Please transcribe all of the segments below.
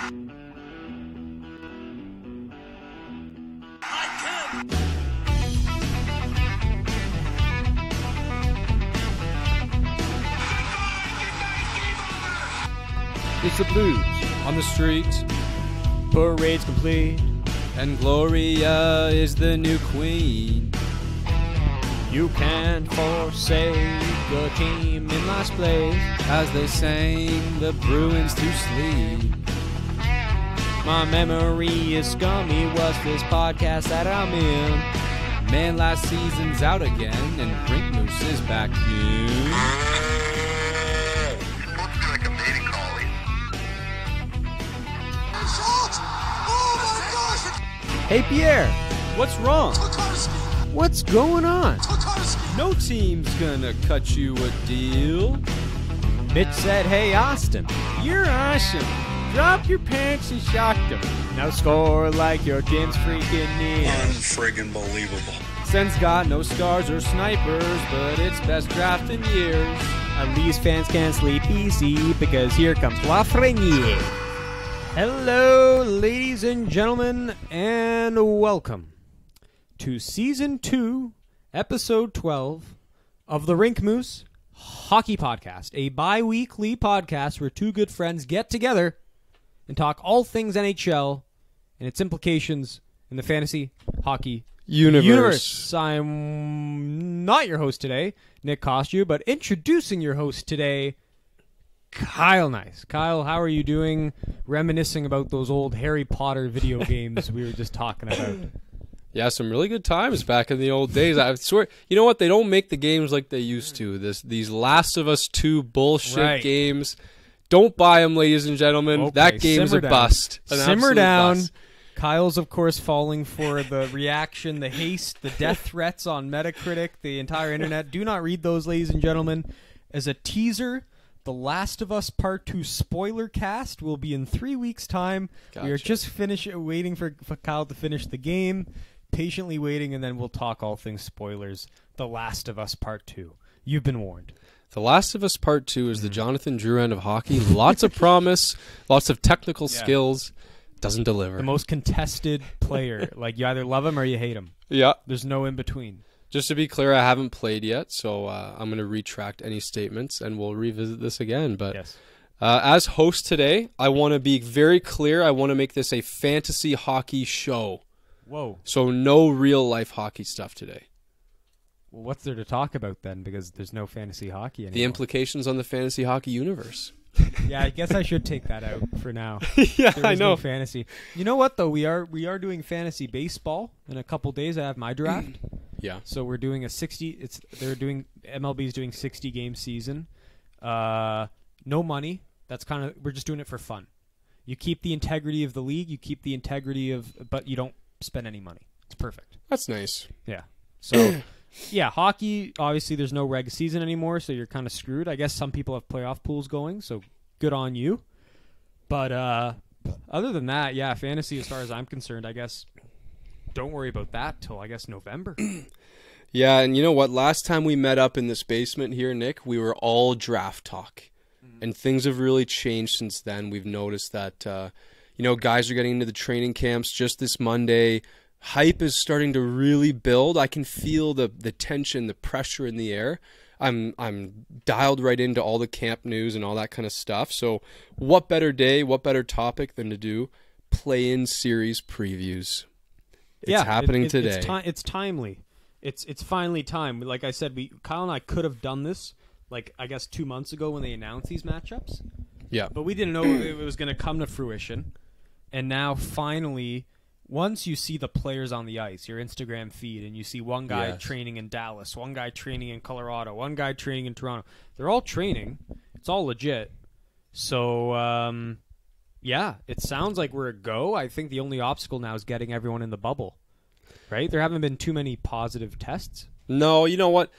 It's the Blues on the streets. Parade's complete. And Gloria is the new queen. You can't forsake the team in last place. As they sang the Bruins to sleep. My memory is scummy. What's this podcast that I'm in? Man, last season's out again, and Rink Moose is back in. Hey Pierre, what's wrong? What's going on? No team's gonna cut you a deal. Mitch said, hey Austin, you're awesome. Drop your pants and shock them. Now score like your game's freaking in. Unfriggin' believable. Sen's got no scars or snipers, but it's best draft in years. At least fans can't sleep easy because here comes Lafreniere. Hello, ladies and gentlemen, and welcome to Season 2, Episode 12 of the Rink Moose Hockey Podcast, a bi-weekly podcast where two good friends get together and talk all things NHL and its implications in the fantasy hockey universe. I'm not your host today, Nick Costu, but introducing your host today, Kyle Nice. Kyle, how are you doing? Reminiscing about those old Harry Potter video games we were just talking about. Yeah, some really good times back in the old days. I swear, you know what? They don't make the games like they used to. These Last of Us 2 bullshit games. Don't buy them, ladies and gentlemen. Okay, that game's a bust. Simmer down. Bust. Kyle's, of course, falling for the reaction, the haste, the death threats on Metacritic, the entire internet. Do not read those, ladies and gentlemen. As a teaser, The Last of Us Part 2 spoiler cast will be in 3 weeks' time. Gotcha. We are just waiting for Kyle to finish the game, patiently waiting, and then we'll talk all things spoilers. The Last of Us Part 2. You've been warned. The Last of Us Part 2 is the Jonathan Drouin of hockey. Lots of promise, lots of technical skills. Doesn't deliver. The most contested player. Like, you either love him or you hate him. Yeah. There's no in between. Just to be clear, I haven't played yet, so I'm going to retract any statements, and we'll revisit this again. But yes. As host today, I want to be very clear. I want to make this a fantasy hockey show. Whoa. So no real-life hockey stuff today. Well, what's there to talk about then? Because there's no fantasy hockey anymore. The implications on the fantasy hockey universe. Yeah, I guess I should take that out for now. Yeah, I know. No fantasy. You know what though? We are doing fantasy baseball in a couple days. I have my draft. Yeah. So we're doing MLB's doing 60 game season. No money. We're just doing it for fun. You keep the integrity of the league. You keep the integrity but you don't spend any money. It's perfect. That's nice. Yeah. So. Yeah, hockey, obviously there's no reg season anymore, so you're kind of screwed. I guess some people have playoff pools going, so good on you. But other than that, yeah, fantasy as far as I'm concerned, I guess don't worry about that till, I guess, November. Yeah, and you know what? Last time we met up in this basement here, Nick, we were all draft talk. And things have really changed since then. We've noticed that, guys are getting into the training camps just this Monday. Hype is starting to really build. I can feel the tension, the pressure in the air. I'm dialed right into all the camp news and all that kind of stuff. So what better day, what better topic than to do play-in series previews? It's happening today. It's timely. It's finally time. Like I said, Kyle and I could have done this, like I guess 2 months ago when they announced these matchups. Yeah. But we didn't know it was going to come to fruition. And now finally, once you see the players on the ice, your Instagram feed, and you see one guy training in Dallas, one guy training in Colorado, one guy training in Toronto. They're all training. It's all legit. So, it sounds like we're a go. I think the only obstacle now is getting everyone in the bubble, right? There haven't been too many positive tests. No, you know what?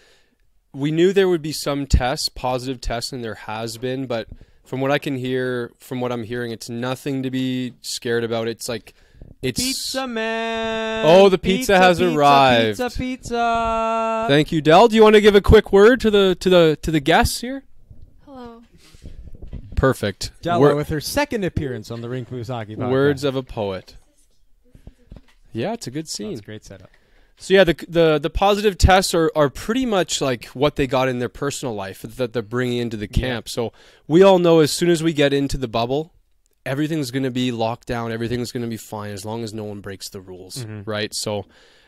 We knew there would be some tests, positive tests, and there has been, but from what I can hear, from what I'm hearing, it's nothing to be scared about. It's like... Pizza man. Oh, the pizza has arrived. Pizza. Thank you, Del. Do you want to give a quick word to the guests here? Hello. Perfect. Della with her second appearance on the Rink Moose Hockey Podcast. Words of a poet. Yeah, it's a good scene. That's a great setup. So yeah, the positive tests are pretty much like what they got in their personal life that they're bringing into the camp. So we all know as soon as we get into the bubble, everything's going to be locked down. Everything's going to be fine as long as no one breaks the rules, right? So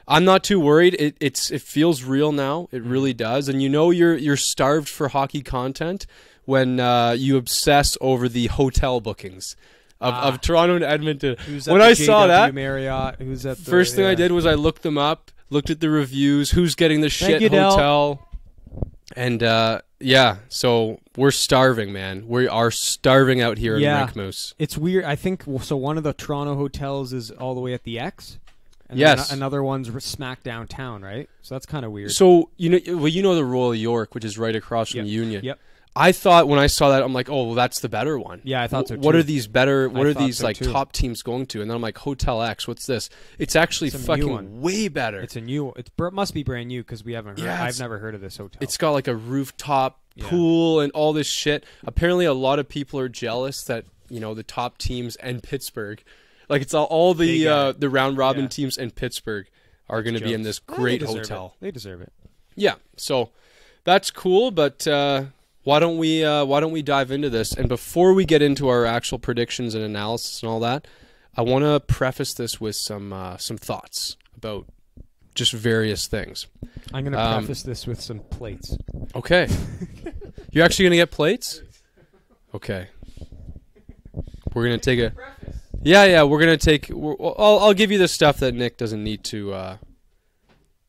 I'm not too worried. It feels real now. It really does. And you know you're starved for hockey content when you obsess over the hotel bookings of Toronto and Edmonton. When I saw that, Marriott, who's at the, first thing I did was I looked them up, looked at the reviews, who's getting the shit hotel. And so we're starving, man. We are starving out here in Rink Moose. It's weird. I think so. One of the Toronto hotels is all the way at the X. And yes. Another one's smack downtown, right? So that's kind of weird. So you know the Royal York, which is right across from Union. Yep. I thought when I saw that, I'm like, oh, well, that's the better one. Yeah, I thought so too. What are these better? What are these top teams going to? And then I'm like, Hotel X. What's this? It's actually fucking way better. It's a new. It must be brand new because we haven't heard. I've never heard of this hotel. It's got like a rooftop pool and all this shit. Apparently, a lot of people are jealous that the top teams and Pittsburgh, like it's all the round robin teams and Pittsburgh are going to be in this great hotel. They deserve it. Yeah, so that's cool, but. Why don't we dive into this? And before we get into our actual predictions and analysis and all that, I want to preface this with some thoughts about just various things. I'm going to preface this with some plates. Okay. You're actually going to get plates? Okay. We're going to take a... Yeah, we're going to take... I'll give you the stuff that Nick doesn't need to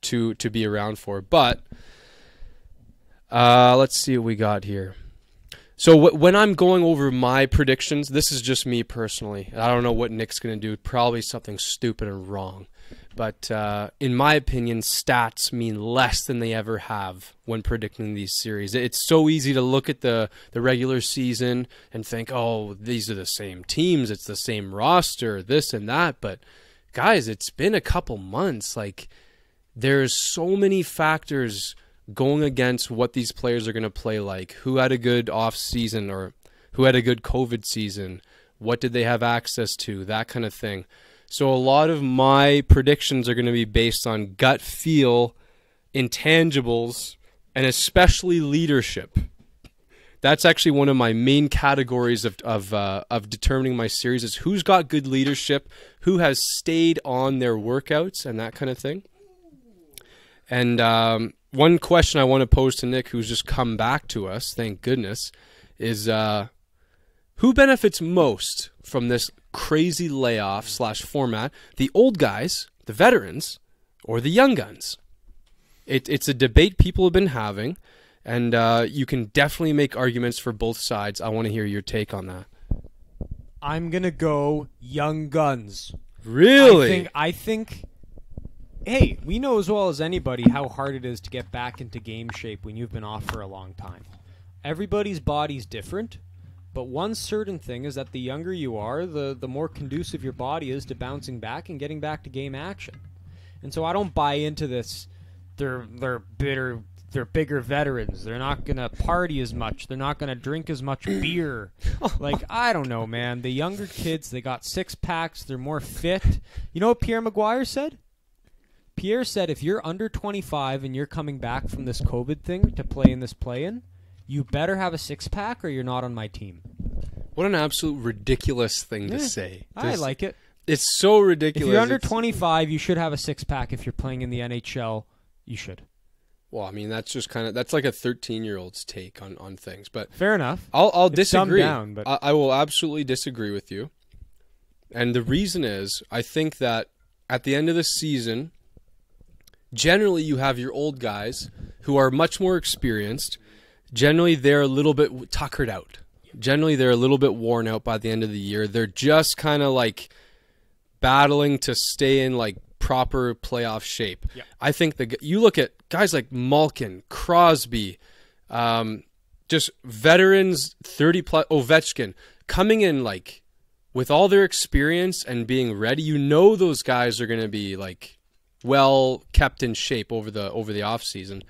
be around for, but... let's see what we got here. So when I'm going over my predictions, this is just me personally. I don't know what Nick's going to do. Probably something stupid and wrong. But in my opinion, stats mean less than they ever have when predicting these series. It's so easy to look at the regular season and think, oh, these are the same teams. It's the same roster, this and that. But guys, it's been a couple months. Like, there's so many factors going against what these players are going to play like. Who had a good off season or who had a good COVID season? What did they have access to? That kind of thing. So a lot of my predictions are going to be based on gut feel, intangibles, and especially leadership. That's actually one of my main categories of determining my series is who's got good leadership, who has stayed on their workouts, and that kind of thing. And one question I want to pose to Nick, who's just come back to us, thank goodness, is who benefits most from this crazy layoff / format? The old guys, the veterans, or the young guns? It's a debate people have been having, and you can definitely make arguments for both sides. I want to hear your take on that. I'm going to go young guns. Really? I think... Hey, we know as well as anybody how hard it is to get back into game shape when you've been off for a long time. Everybody's body's different, but one certain thing is that the younger you are, the more conducive your body is to bouncing back and getting back to game action. And so I don't buy into this, they're bigger veterans. They're not going to party as much. They're not going to drink as much beer. Like, I don't know, man. The younger kids, they got six-packs. They're more fit. You know what Pierre Maguire said? Pierre said if you're under 25 and you're coming back from this COVID thing to play in this play-in, you better have a six-pack or you're not on my team. What an absolute ridiculous thing to say. I like it. It's so ridiculous. If you're under 25, you should have a six-pack. If you're playing in the NHL, you should. Well, I mean, that's just that's like a 13-year-old's take on things. But fair enough. I'll disagree. Down, but... I will absolutely disagree with you. And the reason is, I think that at the end of the season... Generally, you have your old guys who are much more experienced. Generally, they're a little bit tuckered out. Generally, they're a little bit worn out by the end of the year. They're just kind of like battling to stay in like proper playoff shape. Yep. I think you look at guys like Malkin, Crosby, just veterans, 30-plus, Ovechkin, coming in like with all their experience and being ready. You know those guys are going to be like well kept in shape over the off season.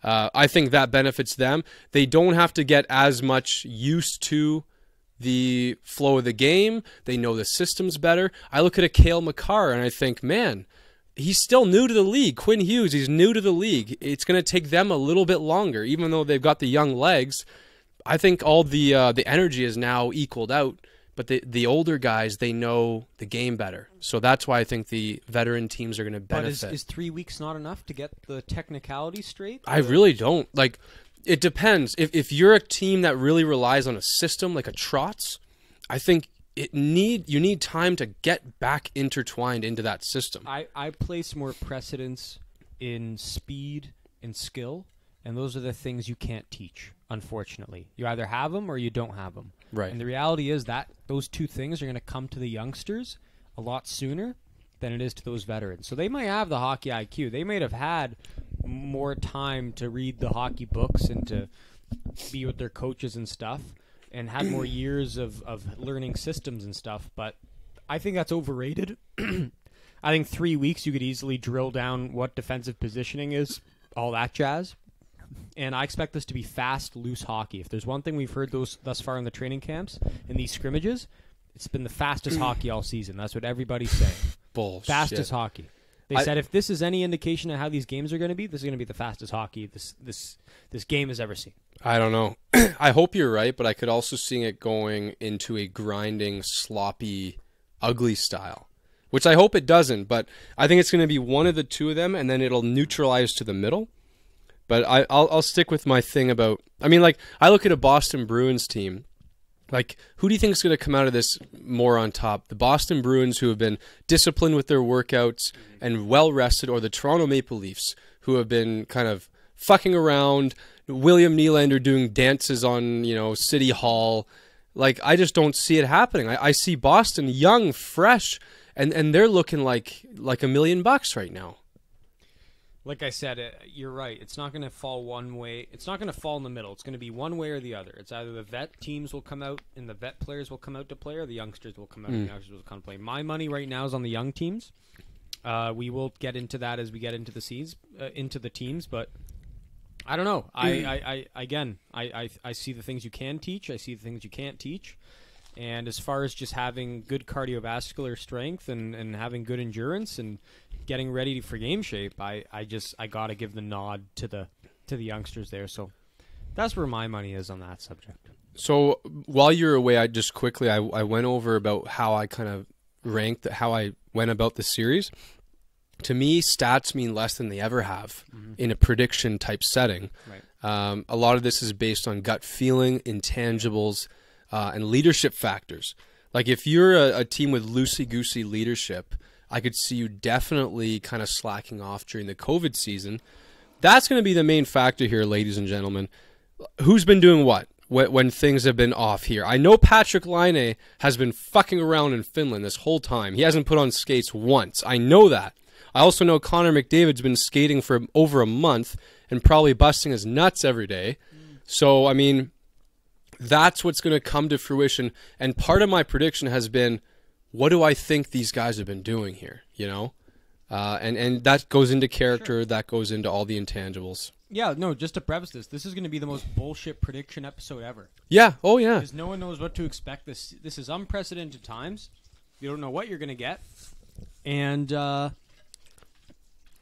I think that benefits them. They don't have to get as much used to the flow of the game. They know the systems better. I look at a Cale Makar and I think, man, he's still new to the league. Quinn Hughes, he's new to the league. It's going to take them a little bit longer, even though they've got the young legs. I think all the energy is now equaled out, but the older guys, they know the game better. So that's why I think the veteran teams are going to benefit. But is 3 weeks not enough to get the technicality straight? I really don't. Like, it depends. If you're a team that really relies on a system like a Trotz, I think you need time to get back intertwined into that system. I place more precedence in speed and skill, and those are the things you can't teach, unfortunately. You either have them or you don't have them. Right. And the reality is that those two things are going to come to the youngsters a lot sooner than it is to those veterans. So they might have the hockey IQ. They might have had more time to read the hockey books and to be with their coaches and stuff and had more years of learning systems and stuff. But I think that's overrated. I think 3 weeks you could easily drill down what defensive positioning is, all that jazz. And I expect this to be fast, loose hockey. If there's one thing we've heard thus far in the training camps, in these scrimmages, it's been the fastest hockey all season. That's what everybody's saying. Bullshit. Fastest hockey. They said if this is any indication of how these games are going to be, this is going to be the fastest hockey this game has ever seen. I don't know. I hope you're right, but I could also see it going into a grinding, sloppy, ugly style, which I hope it doesn't. But I think it's going to be one of the two of them, and then it'll neutralize to the middle. But I'll stick with my thing about, I mean, like, I look at a Boston Bruins team. Like, who do you think is going to come out of this more on top? The Boston Bruins, who have been disciplined with their workouts and well-rested, or the Toronto Maple Leafs, who have been kind of fucking around, William Nylander doing dances on, City Hall. Like, I just don't see it happening. I see Boston young, fresh, and they're looking like $1 million right now. Like I said, you're right. It's not going to fall one way. It's not going to fall in the middle. It's going to be one way or the other. It's either the vet teams will come out and the vet players will come out to play, or the youngsters will come out and the youngsters will come to play. My money right now is on the young teams. We will get into that as we get into the teams, but I don't know. I see the things you can teach. I see the things you can't teach. And as far as just having good cardiovascular strength and having good endurance and getting ready for game shape, I got to give the nod to the youngsters there. So that's where my money is on that subject. So while you're away, I went over about how I kind of ranked, how I went about the series. To me, stats mean less than they ever have in a prediction type setting. Right. A lot of this is based on gut feeling, intangibles, and leadership factors. Like, if you're a team with loosey-goosey leadership, I could see you definitely kind of slacking off during the COVID season. That's going to be the main factor here, ladies and gentlemen. Who's been doing what when things have been off here? I know Patrick Laine has been fucking around in Finland this whole time. He hasn't put on skates once. I know that. I also know Connor McDavid's been skating for over a month and probably busting his nuts every day. So, I mean, that's what's going to come to fruition. And part of my prediction has been, what do I think these guys have been doing here? And that goes into character. Sure. That goes into all the intangibles. Yeah, no, just to preface this is going to be the most bullshit prediction episode ever. Yeah, oh yeah. Because no one knows what to expect. This is unprecedented times. You don't know what you're going to get. And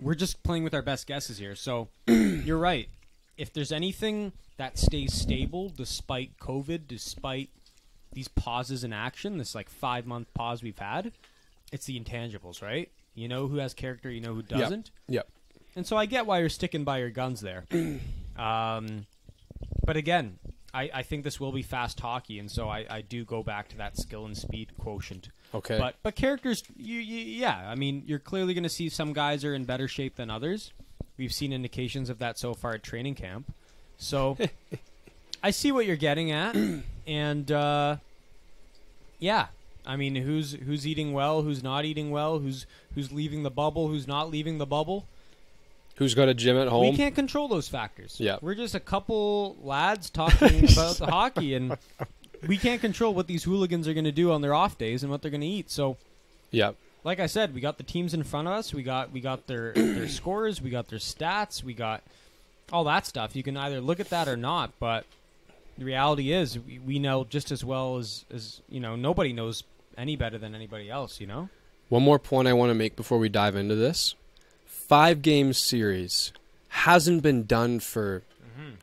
we're just playing with our best guesses here. So you're right. If there's anything that stays stable despite COVID, despite these pauses in action, this 5-month pause we've had, it's the intangibles, right? You know who has character, you know who doesn't. Yep. And so I get why you're sticking by your guns there. But again, I think this will be fast hockey, and so I do go back to that skill and speed quotient. Okay. But characters, yeah, I mean, you're clearly going to see some guys are in better shape than others. We've seen indications of that so far at training camp. So I see what you're getting at, and yeah, I mean, who's eating well, who's not eating well, who's leaving the bubble, who's not leaving the bubble. Who's got a gym at home? We can't control those factors. Yeah. We're just a couple lads talking about the hockey, and we can't control what these hooligans are going to do on their off days and what they're going to eat. So, yeah. Like I said, we got the teams in front of us. We got their scores. We got their stats. We got all that stuff. You can either look at that or not, but the reality is we know just as well as nobody knows any better than anybody else. One more point I want to make before we dive into this: 5-game series hasn't been done for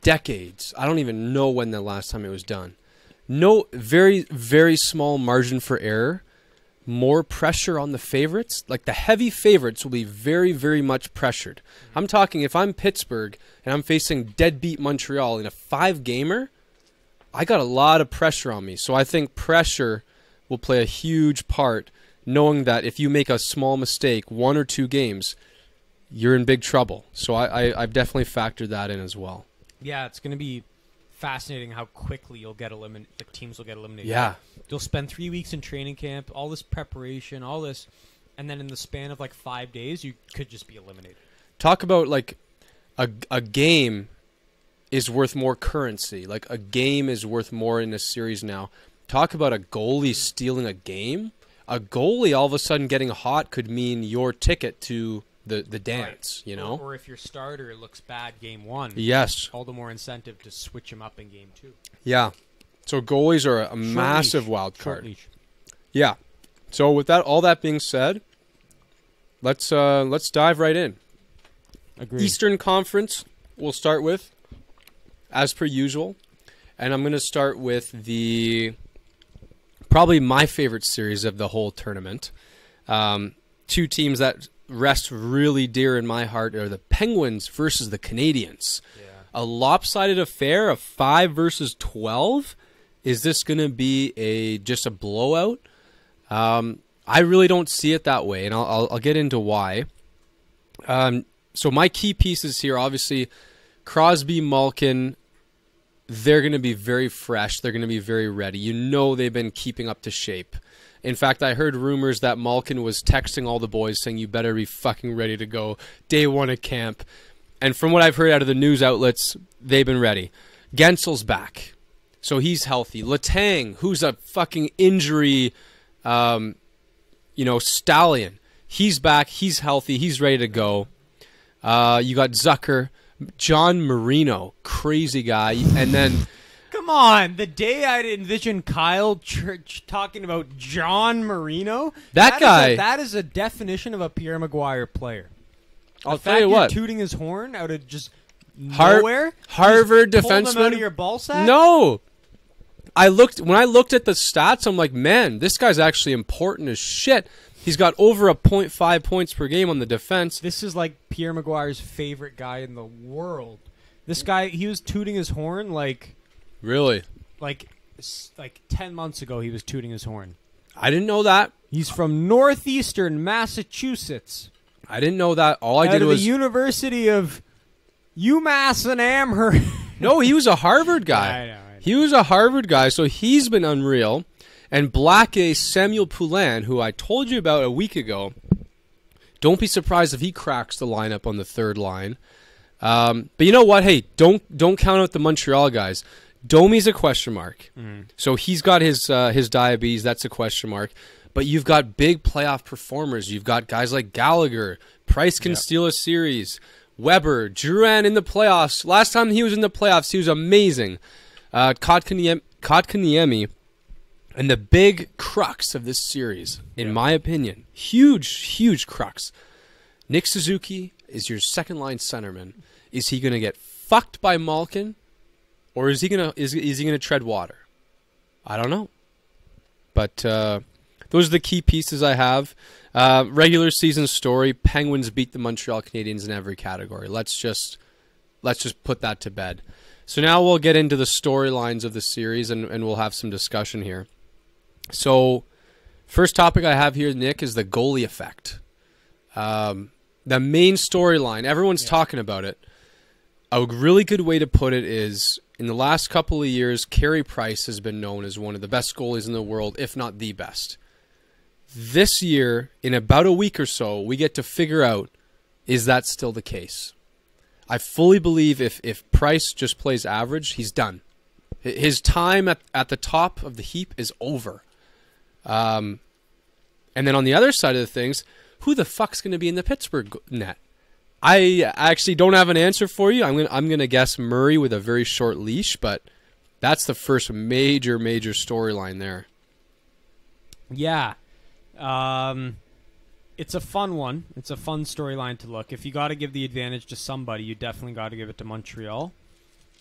decades. I don't even know when the last time it was done. No, very, very small margin for error. More pressure on the favorites. Like the heavy favorites will be very, very much pressured. I'm talking if I'm Pittsburgh and I'm facing deadbeat Montreal in a 5-gamer, I got a lot of pressure on me. So I think pressure will play a huge part, knowing that if you make a small mistake, 1 or 2 games, you're in big trouble. So I've definitely factored that in as well. Yeah, it's going to be fascinating how quickly you'll get eliminated. The teams will get eliminated. Yeah. You'll spend 3 weeks in training camp, all this preparation, all this, and then in the span of like 5 days, you could just be eliminated. Talk about like a game is worth more currency. Like a game is worth more in a series now. Talk about a goalie stealing a game. A goalie all of a sudden getting hot could mean your ticket to the dance, right. Or if your starter looks bad game 1, yes, all the more incentive to switch him up in game 2. Yeah. So goalies are a massive wild card. Yeah. So with that, all that being said, let's dive right in. Agreed. Eastern Conference we'll start with, as per usual, and I'm going to start with probably my favorite series of the whole tournament. 2 teams that rest really dear in my heart are the Penguins versus the Canadiens. Yeah. A lopsided affair of 5 versus 12. Is this going to be just a blowout? I really don't see it that way, and I'll get into why. So my key pieces here, obviously, Crosby, Malkin, they're going to be very fresh. They're going to be very ready. They've been keeping up to shape. In fact, I heard rumors that Malkin was texting all the boys saying, you better be fucking ready to go day 1 at camp. And from what I've heard out of the news outlets, they've been ready. Gensel's back, so he's healthy. Letang, who's a fucking injury, stallion, he's back. He's healthy. He's ready to go. You got Zucker, John Marino, crazy guy, and then... Come on, the day I'd envision Kyle Church talking about John Marino, that guy, that is a definition of a Pierre Maguire player. I'll tell you what, tooting his horn out of just nowhere, Harvard defenseman, pulled him out of your ball sack? No, when I looked at the stats, I'm like, man, this guy's actually important as shit. He's got over 0.5 points per game on the defense. This is like Pierre Maguire's favorite guy in the world. This guy, he was tooting his horn like... Really? Like 10 months ago, he was tooting his horn. I didn't know that. He's from northeastern Massachusetts. I didn't know that. All I did was... the University of UMass and Amherst. No, he was a Harvard guy. I know. He was a Harvard guy, so he's been unreal. And Black A. Samuel Poulin, who I told you about a week ago, don't be surprised if he cracks the lineup on the 3rd line. But you know what? Hey, don't count out the Montreal guys. Domi's a question mark. So he's got his diabetes. That's a question mark. But you've got big playoff performers. You've got guys like Gallagher. Price can steal a series. Weber, Drouin in the playoffs. Last time he was in the playoffs, he was amazing. Kotkaniemi. And the big crux of this series, in my opinion, huge crux. Nick Suzuki is your second-line centerman. Is he going to get fucked by Malkin? Or is he gonna tread water? I don't know. But those are the key pieces I have. Regular season story: Penguins beat the Montreal Canadiens in every category. Let's just put that to bed. So now we'll get into the storylines of the series, and we'll have some discussion here. So, first topic I have here, Nick, is the goalie effect. The main storyline. Everyone's talking about it. A really good way to put it is, in the last couple of years, Carey Price has been known as one of the best goalies in the world, if not the best. This year, in about a week or so, we get to figure out, is that still the case? I fully believe if Price just plays average, he's done. His time at the top of the heap is over. And then on the other side of the things, who the fuck's going to be in the Pittsburgh net? I actually don't have an answer for you. I'm gonna guess Murray with a very short leash, but That's the first major storyline there. Yeah. It's a fun one. It's a fun storyline to look. If you got to give the advantage to somebody, you definitely got to give it to Montreal.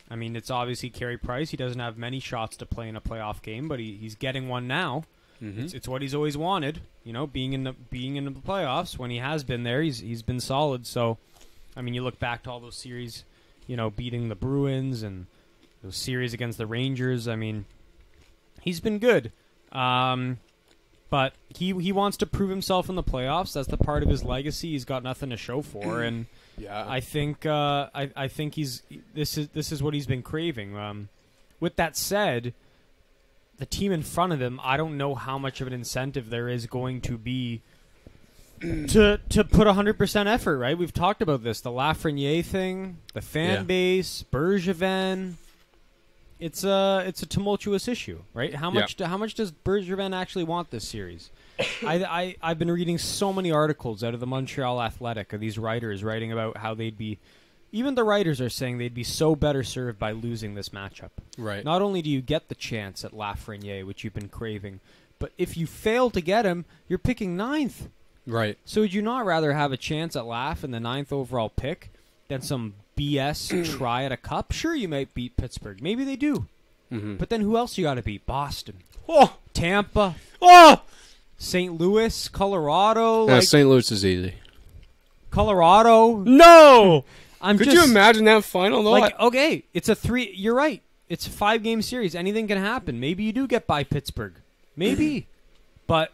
I mean, it's obviously Carey Price. He doesn't have many shots to play in a playoff game, but he's getting one now. Mm-hmm. It's what he's always wanted, being in the playoffs. When he has been there, he's been solid. So, I mean, you look back to all those series, beating the Bruins and those series against the Rangers. I mean, he's been good. But he wants to prove himself in the playoffs. That's the part of his legacy. He's got nothing to show for, and yeah, I think this is what he's been craving. With that said, the team in front of him, I don't know how much of an incentive there is going to be to put 100% effort. Right? We've talked about this, the Lafreniere thing, the fan base, Bergevin. It's a tumultuous issue, right? How much does Bergevin actually want this series? I've been reading so many articles out of the Montreal Athletic of these writers writing about how they'd be, even the writers are saying they'd be so better served by losing this matchup. Right. Not only do you get the chance at Lafreniere, which you've been craving, but if you fail to get him, you're picking 9th. Right. So would you not rather have a chance at Laf in the 9th overall pick than some BS try at a cup? Sure, you might beat Pittsburgh. Maybe they do. Mm-hmm. But then who else you got to beat? Boston. Oh! Tampa. Oh! St. Louis. Colorado. Yeah, St. Louis is easy. Colorado. No! Could you imagine that final, though? Okay, it's a 3... You're right. It's a 5-game series. Anything can happen. Maybe you do get by Pittsburgh. Maybe. But,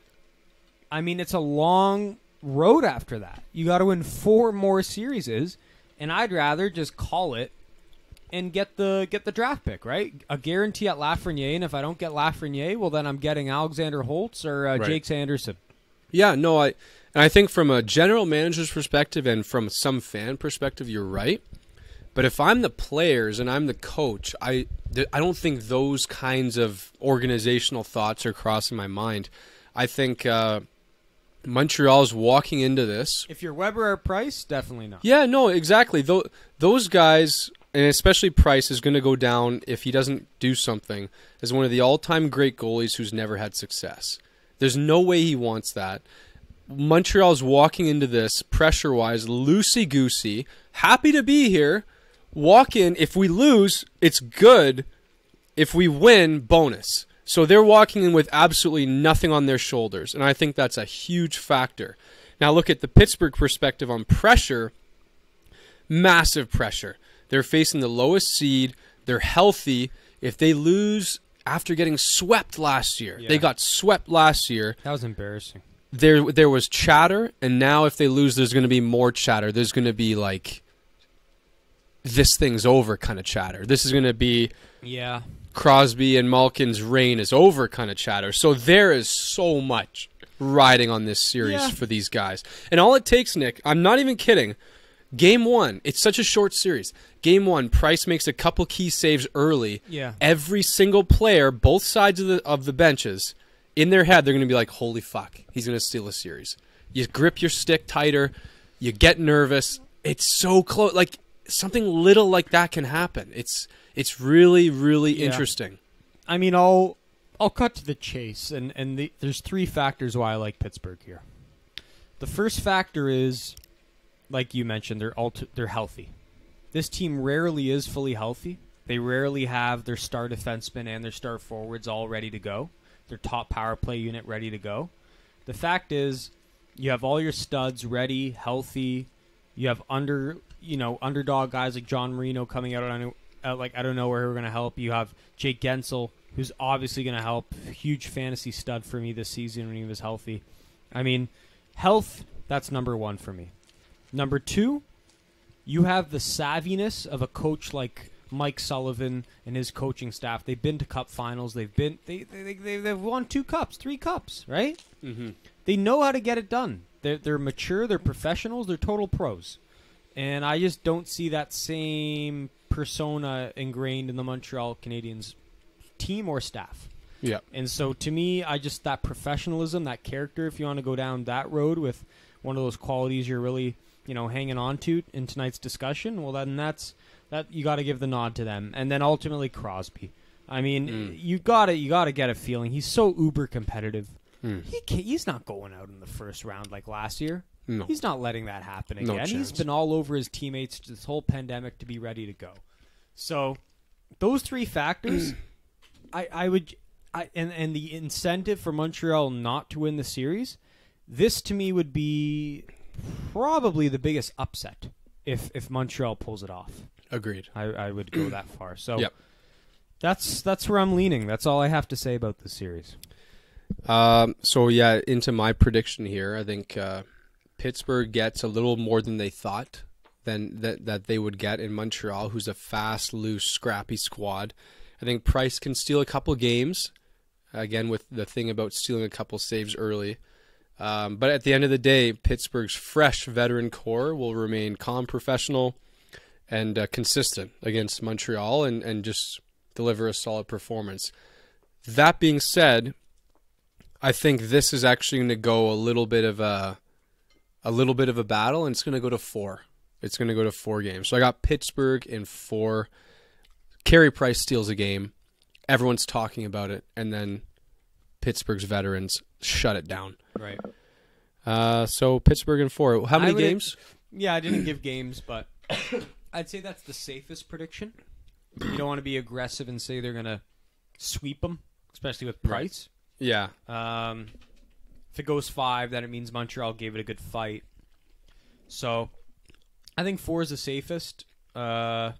I mean, it's a long road after that. You got to win 4 more series. And I'd rather just call it and get the draft pick, right? A guarantee at Lafreniere, and if I don't get Lafreniere, well, then I'm getting Alexander Holtz or right. Jake Sanderson. Yeah, no, I think from a general manager's perspective and from some fan perspective, you're right. But if I'm the players and I'm the coach, I don't think those kinds of organizational thoughts are crossing my mind. I think Montreal's walking into this. If you're Weber or Price, definitely not. Yeah, no, exactly. Those guys, and especially Price, is going to go down, if he doesn't do something, as one of the all-time great goalies who's never had success. There's no way he wants that. Montreal's walking into this, pressure-wise, loosey-goosey, happy to be here, walk in. If we lose, it's good. If we win, bonus. So they're walking in with absolutely nothing on their shoulders, and I think that's a huge factor. Now look at the Pittsburgh perspective on pressure. Massive pressure. They're facing the lowest seed. They're healthy. If they lose after getting swept last year, they got swept last year. That was embarrassing. There was chatter, and now if they lose, there's going to be more chatter. There's going to be like, this thing's over kind of chatter. This is going to be... Yeah. Crosby and Malkin's reign is over kind of chatter. So there is so much riding on this series for these guys. And all it takes, Nick, I'm not even kidding, Game 1, it's such a short series. Game 1, Price makes a couple key saves early. Yeah. Every single player, both sides of the benches, in their head, they're going to be like, holy fuck, he's going to steal a series. You grip your stick tighter. You get nervous. It's so close. Like, something little like that can happen. It's really, really interesting. I mean, I'll cut to the chase, and there's 3 factors why I like Pittsburgh here. The first factor is, like you mentioned, they're healthy. This team rarely is fully healthy. They rarely have their star defensemen and their star forwards all ready to go. Their top power play unit ready to go. The fact is, you have all your studs ready, healthy. You have underdog guys like John Marino coming out out of nowhere who are going to help. You have Jake Gensel, who's obviously going to help. Huge fantasy stud for me this season when he was healthy. I mean, health, that's number 1 for me. Number 2, you have the savviness of a coach like Mike Sullivan and his coaching staff. They've been to cup finals. They've won 2 cups, 3 cups, right? Mm-hmm. They know how to get it done. They're mature. They're professionals. They're total pros. And I just don't see that same persona ingrained in the Montreal Canadiens team or staff. Yeah. And so to me, that professionalism, that character, if you want to go down that road with one of those qualities you're really, hanging on to in tonight's discussion, well, then that you got to give the nod to them. And then ultimately Crosby. I mean, you gotta get a feeling. He's so uber competitive. He's not going out in the first round like last year. No. He's not letting that happen again. No chance. He's been all over his teammates this whole pandemic to be ready to go. So those three factors, and the incentive for Montreal not to win the series, this to me would be probably the biggest upset if Montreal pulls it off. Agreed. I would go that far. So yep. That's where I'm leaning. That's all I have to say about this series. So yeah, into my prediction here, I think Pittsburgh gets a little more than they thought than that they would get in Montreal, who's a fast, loose, scrappy squad. I think Price can steal a couple games, again with the thing about stealing a couple saves early. But at the end of the day, Pittsburgh's fresh veteran core will remain calm, professional, and consistent against Montreal and just deliver a solid performance. That being said, I think this is actually going to go a little bit of a battle, and it's going to go to 4. It's going to go to 4 games. So I got Pittsburgh in 4. Carey Price steals a game. Everyone's talking about it, and then Pittsburgh's veterans shut it down. Right. So Pittsburgh in 4. How many games? Yeah, I didn't give games, but I'd say that's the safest prediction. You don't want to be aggressive and say they're going to sweep them, especially with Price. Yeah. If it goes 5, then it means Montreal gave it a good fight. So I think 4 is the safest. Yeah,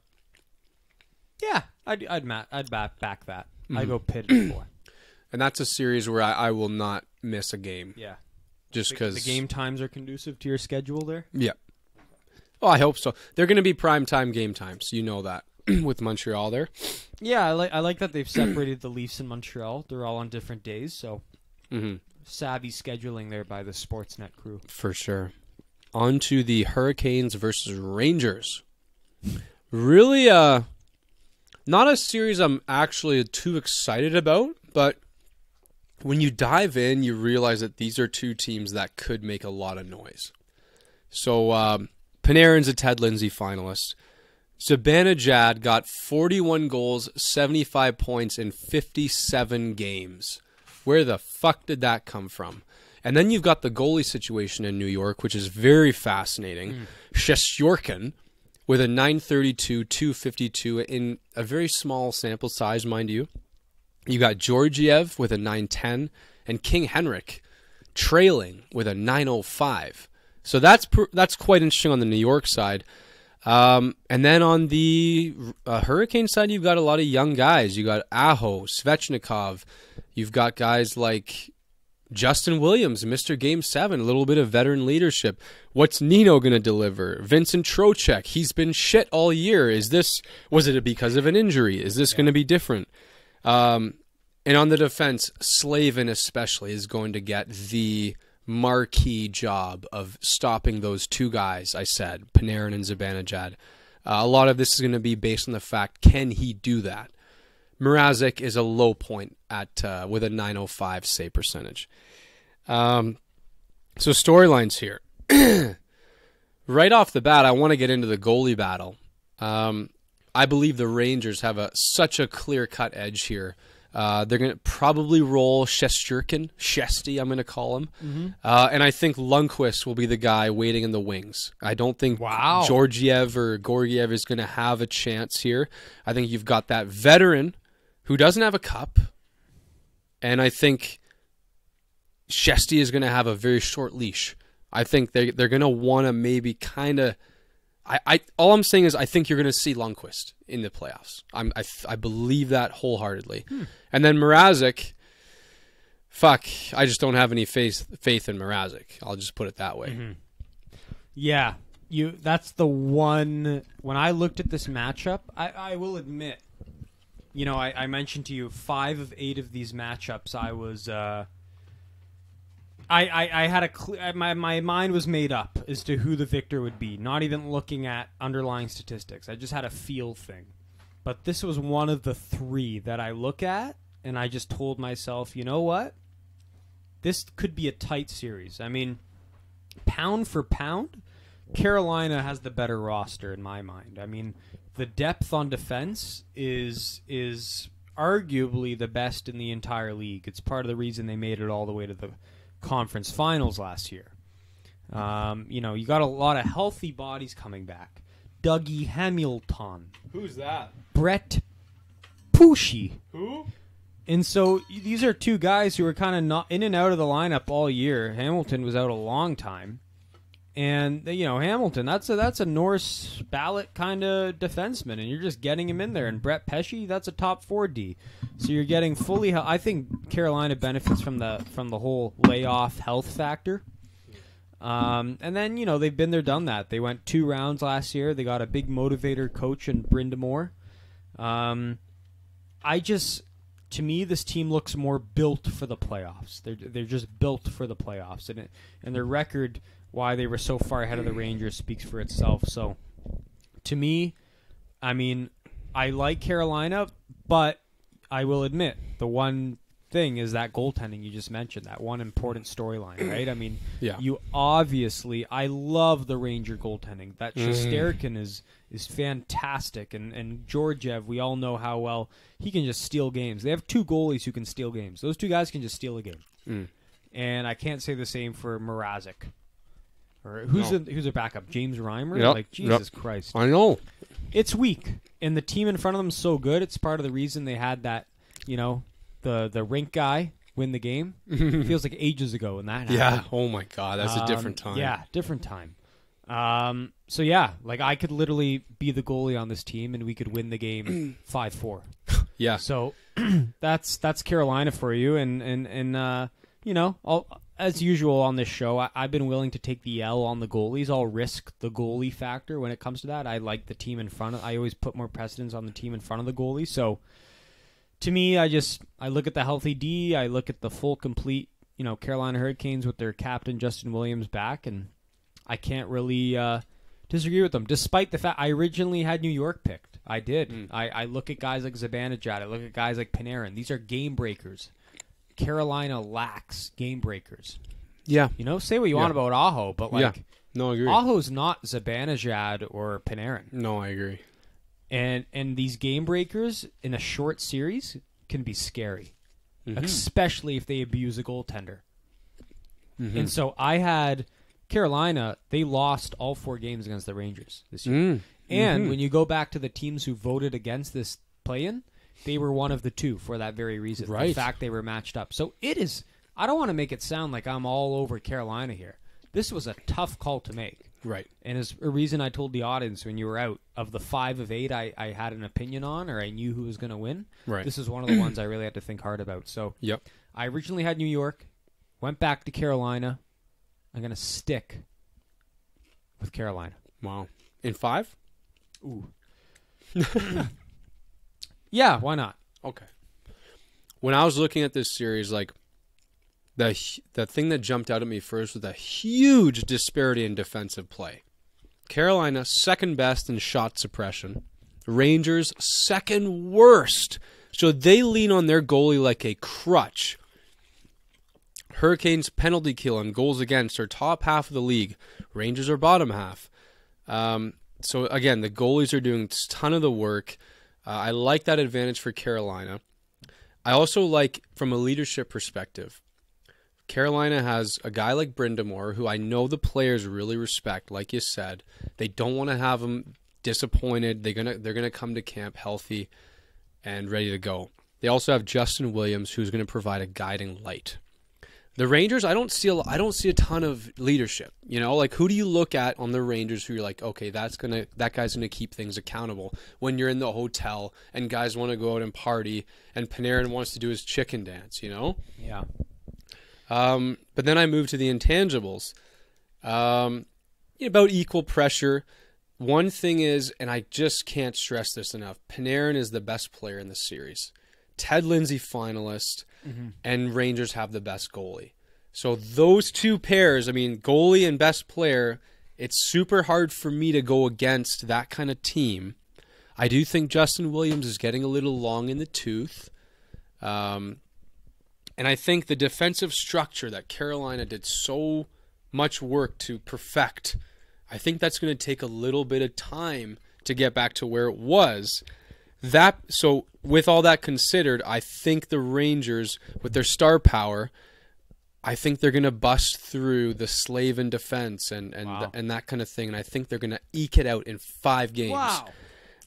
I'd back that. I go Pitt at 4. And that's a series where I will not miss a game. Yeah. Just because the game times are conducive to your schedule there. Yeah. Oh, I hope so. They're going to be prime-time game times. You know that with Montreal there. Yeah, I like that they've separated the Leafs and Montreal. They're all on different days, so savvy scheduling there by the Sportsnet crew. For sure. On to the Hurricanes versus Rangers. Really, not a series I'm actually too excited about, but when you dive in, you realize that these are two teams that could make a lot of noise. So, Panarin's a Ted Lindsay finalist. Zibanejad got 41 goals, 75 points in 57 games. Where the fuck did that come from? And then you've got the goalie situation in New York, which is very fascinating. Shesterkin with a 932, 252 in a very small sample size, mind you. You got Georgiev with a 910 and King Henrik trailing with a 905. So that's quite interesting on the New York side. And then on the Hurricane side, you've got a lot of young guys. You got Aho, Svechnikov. You've got guys like Justin Williams, Mr. Game 7, a little bit of veteran leadership. What's Nino going to deliver? Vincent Trocheck, he's been shit all year. Was it because of an injury? Is this going to be different? And on the defense, Slavin especially is going to get the marquee job of stopping those two guys, I said, Panarin and Zibanejad. A lot of this is going to be based on the fact, can he do that? Mrazek is a low point with a 905 save percentage. So storylines here. Right off the bat, I want to get into the goalie battle. I believe the Rangers have such a clear-cut edge here. They're going to probably roll Shesterkin, Shesty, I'm going to call him. And I think Lundqvist will be the guy waiting in the wings. I don't think Georgiev or Gorgiev is going to have a chance here. I think you've got that veteran who doesn't have a cup. And I think Shesty is going to have a very short leash. I think they're going to want to maybe kind of... all I'm saying is I think you're going to see Lundqvist in the playoffs. I believe that wholeheartedly. And then Mrazek, I just don't have any faith in Mrazek. I'll just put it that way. Yeah, that's the one. When I looked at this matchup, I will admit, I mentioned to you 5 of 8 of these matchups. I was. I had my mind was made up as to who the victor would be, not even looking at underlying statistics. I just had a feel thing. But this was one of the 3 that I look at, and I just told myself, you know what? This could be a tight series. I mean, pound for pound, Carolina has the better roster in my mind. I mean, the depth on defense is arguably the best in the entire league. It's part of the reason they made it all the way to the conference finals last year. You got a lot of healthy bodies coming back. Dougie Hamilton. Who's that? Brett Pushy. Who? And so these are two guys who were kind of not in and out of the lineup all year. Hamilton was out a long time. And, Hamilton, that's a Norse ballot kind of defenseman, and you're just getting him in there. And Brett Pesce, that's a top 4D. So you're getting fully. I think Carolina benefits from the whole layoff health factor. And then, they've been there, done that. They went 2 rounds last year. They got a big motivator coach in Brindamore. To me, this team looks more built for the playoffs. They're just built for the playoffs, and their record, why they were so far ahead of the Rangers, speaks for itself. So, to me, I like Carolina, but I will admit the one thing is that goaltending you just mentioned, that one important storyline, right? Yeah. You obviously, I love the Ranger goaltending. That Shesterkin is fantastic, and Georgiev, we all know how well he can just steal games. They have 2 goalies who can steal games. Those 2 guys can just steal a game. And I can't say the same for Mrazek. Or who's their backup? James Reimer? Yep. Jesus Christ. I know. It's weak, and the team in front of them is so good. It's part of the reason they had that, the rink guy win the game. It feels like ages ago when that happened. Yeah. Oh my God, that's a different time. Yeah, different time. So yeah, I could literally be the goalie on this team, and we could win the game 5-4. Yeah. So that's Carolina for you, and as usual on this show, I've been willing to take the L on the goalies. I'll risk the goalie factor when it comes to that. I like the team in front. I always put more precedence on the team in front of the goalie. So to me, I look at the healthy D. I look at the full, complete, Carolina Hurricanes with their captain Justin Williams back, and I can't really disagree with them, despite the fact I originally had New York picked. I did. I look at guys like Zibanejad. I look at guys like Panarin. These are game breakers. Carolina lacks game breakers. Yeah. Say what you want about Aho, but No, I agree. Aho's not Zibanejad or Panarin. No, I agree. And these game breakers in a short series can be scary, especially if they abuse a goaltender. And so I had Carolina. They lost all 4 games against the Rangers this year. And when you go back to the teams who voted against this play-in, they were one of the 2 for that very reason. Right. The fact they were matched up. So it is. I don't want to make it sound like I'm all over Carolina here. This was a tough call to make. Right. And as a reason I told the audience when you were out, of the 5 of 8 I had an opinion on, or I knew who was going to win. Right. This is one of the ones I really had to think hard about. So Yep. I originally had New York, went back to Carolina. I'm going to stick with Carolina. Wow. In 5? Ooh. Yeah, why not? Okay. When I was looking at this series, the thing that jumped out at me first was a huge disparity in defensive play. Carolina, second best in shot suppression. Rangers, second worst. So they lean on their goalie like a crutch. Hurricanes penalty kill and goals against are top half of the league. Rangers are bottom half. So again, the goalies are doing a ton of the work. I like that advantage for Carolina. I also like, from a leadership perspective, Carolina has a guy like Brindamore, who I know the players really respect. Like you said, they don't want to have him disappointed. They're gonna come to camp healthy and ready to go. They also have Justin Williams, who's going to provide a guiding light. The Rangers, I don't see a ton of leadership. Who do you look at on the Rangers who you're like, okay, that guy's gonna keep things accountable when you're in the hotel and guys want to go out and party and Panarin wants to do his chicken dance, Yeah. But then I move to the intangibles. About equal pressure. One thing is, and I just can't stress this enough, Panarin is the best player in the series. Ted Lindsay finalist, and Rangers have the best goalie. So those 2 pairs, goalie and best player, it's super hard for me to go against that kind of team. I do think Justin Williams is getting a little long in the tooth. And I think the defensive structure that Carolina did so much work to perfect, I think that's going to take a little bit of time to get back to where it was. So with all that considered, I think the Rangers, with their star power, I think they're going to bust through the Slavin defense and that kind of thing, and I think they're going to eke it out in 5 games.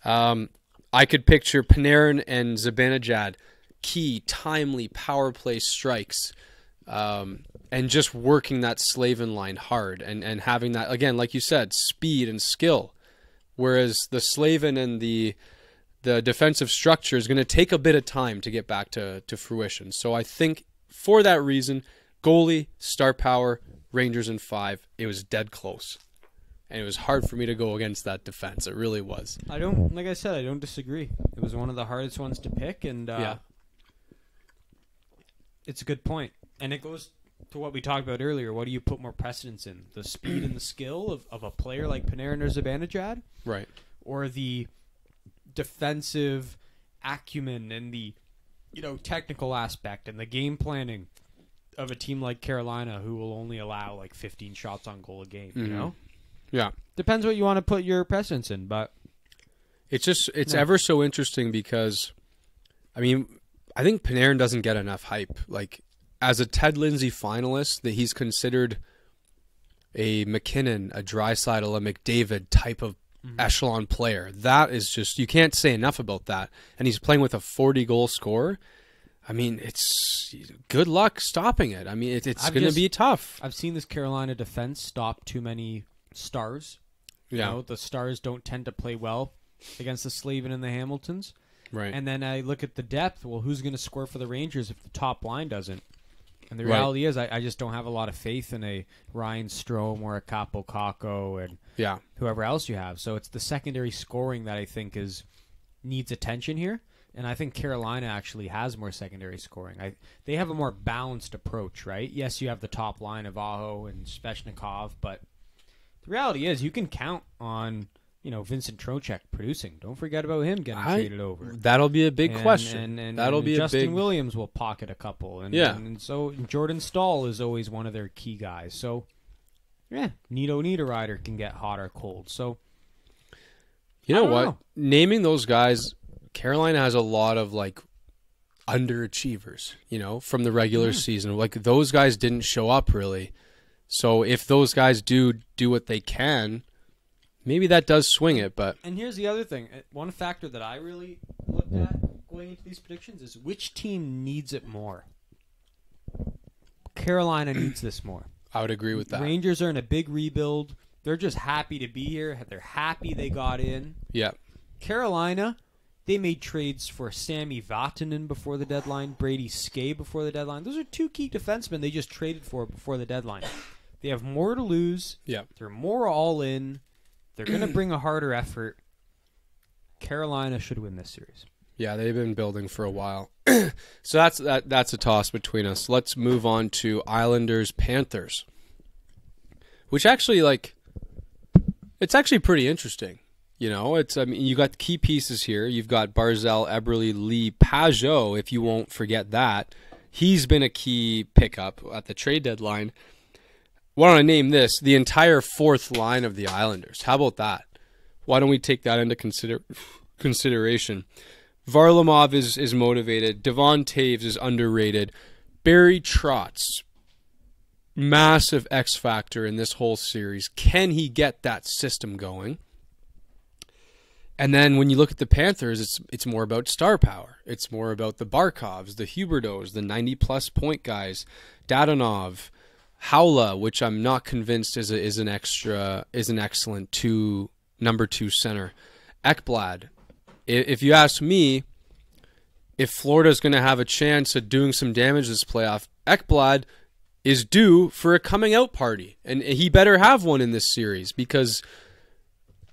Wow. I could picture Panarin and Zibanejad, key, timely power play strikes, and just working that Slavin line hard and having that, again, like you said, speed and skill. Whereas the Slavin and the defensive structure is going to take a bit of time to get back to fruition. So I think for that reason, goalie, star power, Rangers in 5, it was dead close. And it was hard for me to go against that defense. It really was. Like I said, I don't disagree. It was one of the hardest ones to pick, and it's a good point. And it goes to what we talked about earlier. What do you put more precedence in? The speed and the skill of a player like Panarin or Zibanejad? Right. Or the defensive acumen and the technical aspect and the game planning of a team like Carolina, who will only allow like 15 shots on goal a game, you know? Yeah. Depends what you want to put your precedence in, but it's ever so interesting because, I mean, I think Panarin doesn't get enough hype. Like, as a Ted Lindsay finalist, that he's considered a McKinnon, a Draisaitl, a McDavid type of echelon player. That is just, you can't say enough about that. And he's playing with a 40-goal scorer. I mean, it's good luck stopping it. I mean, it's going to be tough. I've seen this Carolina defense stop too many stars. Yeah. The stars don't tend to play well against the Slavin and the Hamiltons. Right. And then I look at the depth. Well, who's going to score for the Rangers if the top line doesn't? And the reality is I just don't have a lot of faith in a Ryan Strome or a Capo Caco and whoever else you have. So it's the secondary scoring that I think needs attention here. And I think Carolina actually has more secondary scoring. They have a more balanced approach, right? Yes, you have the top line of Aho and Svechnikov, but the reality is you can count on Vincent Trocheck producing. Don't forget about him getting traded over. That'll be a big question. And that'll be Justin Williams will pocket a couple. And so Jordan Stahl is always one of their key guys. So, Nito Niederreiter can get hot or cold. So, you know what? Naming those guys, Carolina has a lot of like underachievers, from the regular season. Like those guys didn't show up really. So if those guys do what they can, maybe that does swing it. And here's the other thing. One factor that I really looked at going into these predictions is which team needs it more. Carolina needs this more. I would agree with that. Rangers are in a big rebuild. They're just happy to be here. They're happy they got in. Yeah. Carolina, they made trades for Sami Vatanen before the deadline, Brady Skay before the deadline. Those are 2 key defensemen they just traded for before the deadline. They have more to lose. Yeah. They're more all in. They're going to bring a harder effort. Carolina should win this series. Yeah, they've been building for a while. So that's a toss between us. Let's move on to Islanders-Panthers, which actually, it's actually pretty interesting. You got key pieces here. You've got Barzal, Eberle, Lee, Pajot, if you won't forget that. He's been a key pickup at the trade deadline. Why don't I name this? The entire 4th line of the Islanders. How about that? Why don't we take that into consideration? Varlamov is motivated. Devon Taves is underrated. Barry Trotz, massive X factor in this whole series. Can he get that system going? And then when you look at the Panthers, it's more about star power. It's more about the Barkovs, the Huberdeaus, the 90-plus point guys, Dadonov, Haula, which I'm not convinced is an excellent number 2 center. Ekblad. If you ask me, if Florida's going to have a chance at doing some damage this playoff, Ekblad is due for a coming out party, and he better have one in this series because,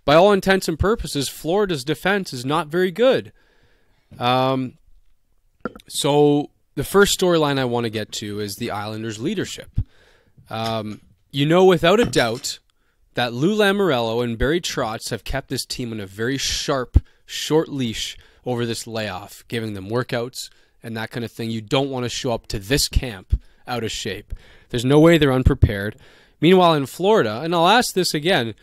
by all intents and purposes, Florida's defense is not very good. So the first storyline I want to get to is the Islanders' leadership. Without a doubt that Lou Lamoriello and Barry Trotz have kept this team on a very sharp, short leash over this layoff, giving them workouts and that kind of thing. You don't want to show up to this camp out of shape. There's no way they're unprepared. Meanwhile, in Florida, and I'll ask this again,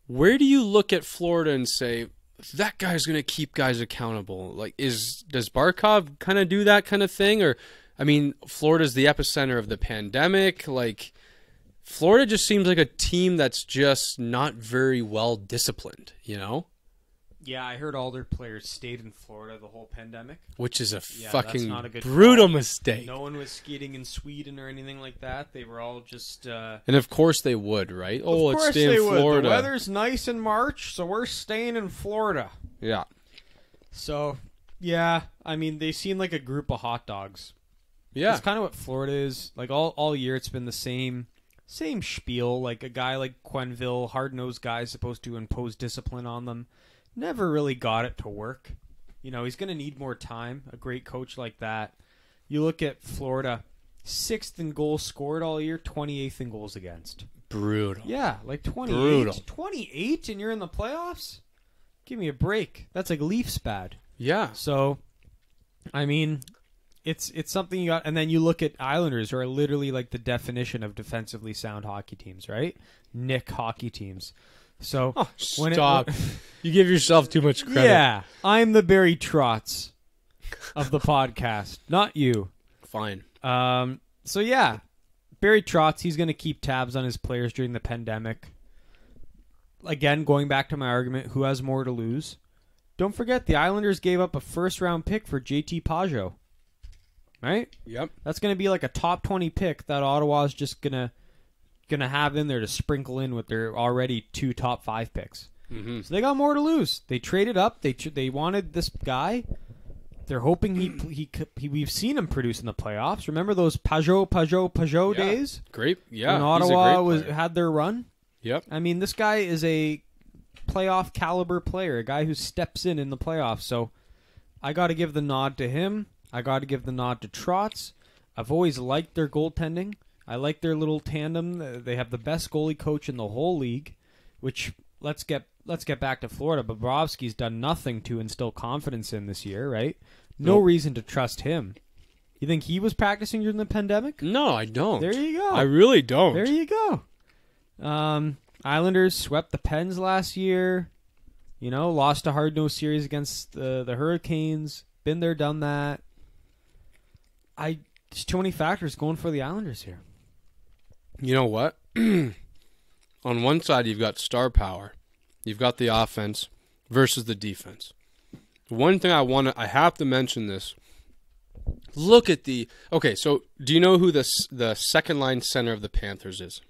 where do you look at Florida and say, that guy's going to keep guys accountable. Like, does Barkov kind of do that kind of thing? Or, I mean, Florida's the epicenter of the pandemic. Like, Florida just seems like a team that's just not very well disciplined, you know? Yeah, I heard all their players stayed in Florida the whole pandemic. Which is a Yeah, fucking that's not a good brutal call. mistake. No one was skating in Sweden or anything like that. They were all just... And of course they would, right? Oh, of let's course stay they in would. Florida. The weather's nice in March, so we're staying in Florida. Yeah. So, yeah, I mean, they seem like a group of hot dogs. Yeah. It's kind of what Florida is. Like, all year it's been the same spiel. Like, a guy like Quenneville, hard-nosed guy, is supposed to impose discipline on them. Never really got it to work. You know, he's going to need more time. A great coach like that. You look at Florida, 6th in goals scored all year, 28th in goals against. Brutal. Yeah, like 28. Brutal. 28 and you're in the playoffs? Give me a break. That's like Leafs bad. Yeah. So, I mean, it's something you got. And then you look at Islanders, who are literally like the definition of defensively sound hockey teams, right? Nick hockey teams. So Stop. You give yourself too much credit. Yeah, I'm the Barry Trotz of the podcast, not you. Fine. So yeah, Barry Trotz, he's going to keep tabs on his players during the pandemic. Again, going back to my argument, who has more to lose? Don't forget, the Islanders gave up a first-round pick for JT Pajot. Right? Yep. That's going to be like a top 20 pick that Ottawa's just going to have in there to sprinkle in with their already 2 top 5 picks. Mm-hmm. So they got more to lose. They traded up. They wanted this guy. They're hoping he we've seen him produce in the playoffs. Remember those Pajot days? Great. Yeah. When Ottawa had their run? Yep. I mean, this guy is a playoff caliber player, a guy who steps in the playoffs. So I got to give the nod to him. I got to give the nod to Trotz. I've always liked their goaltending. I like their little tandem. They have the best goalie coach in the whole league, which let's get back to Florida. Bobrovsky's done nothing to instill confidence in this year, right? No reason to trust him. You think he was practicing during the pandemic? No, I don't. There you go. I really don't. There you go. Islanders swept the Pens last year. You know, lost a hard-nosed series against the Hurricanes. Been there, done that. There's too many factors going for the Islanders here. You know what? On one side, you've got star power. You've got the offense versus the defense. One thing I have to mention this. Look at okay, so do you know who the second line center of the Panthers is?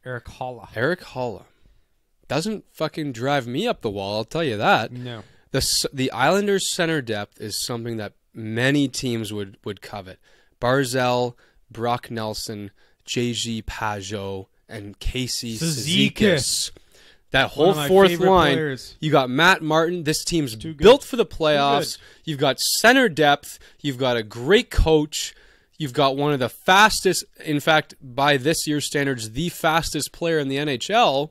Eric Holla. Eric Holla. Doesn't fucking drive me up the wall, I'll tell you that. No. The Islanders' center depth is something that many teams would covet. Barzal, Brock Nelson, J.G. Pajot, and Casey Cizikas. That whole fourth line, players. You got Matt Martin. This team's built for the playoffs. You've got center depth. You've got a great coach. You've got one of the fastest, in fact, by this year's standards, the fastest player in the NHL,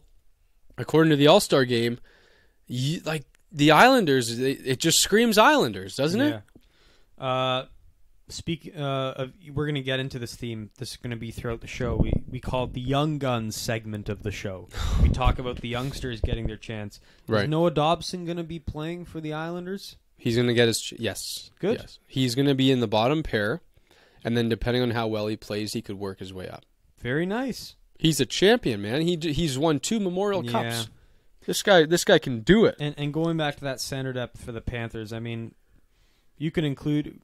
according to the All-Star game. Like the Islanders, it just screams Islanders, doesn't it? Yeah. We're going to get into this theme. This is going to be throughout the show. We call it the Young Guns segment of the show. We talk about the youngsters getting their chance. Right. Is Noah Dobson going to be playing for the Islanders? He's going to get his yes. Good. Yes. He's going to be in the bottom pair, and then depending on how well he plays, he could work his way up. Very nice. He's a champion, man. He's won 2 Memorial Cups. This guy can do it. And going back to that center depth for the Panthers, I mean,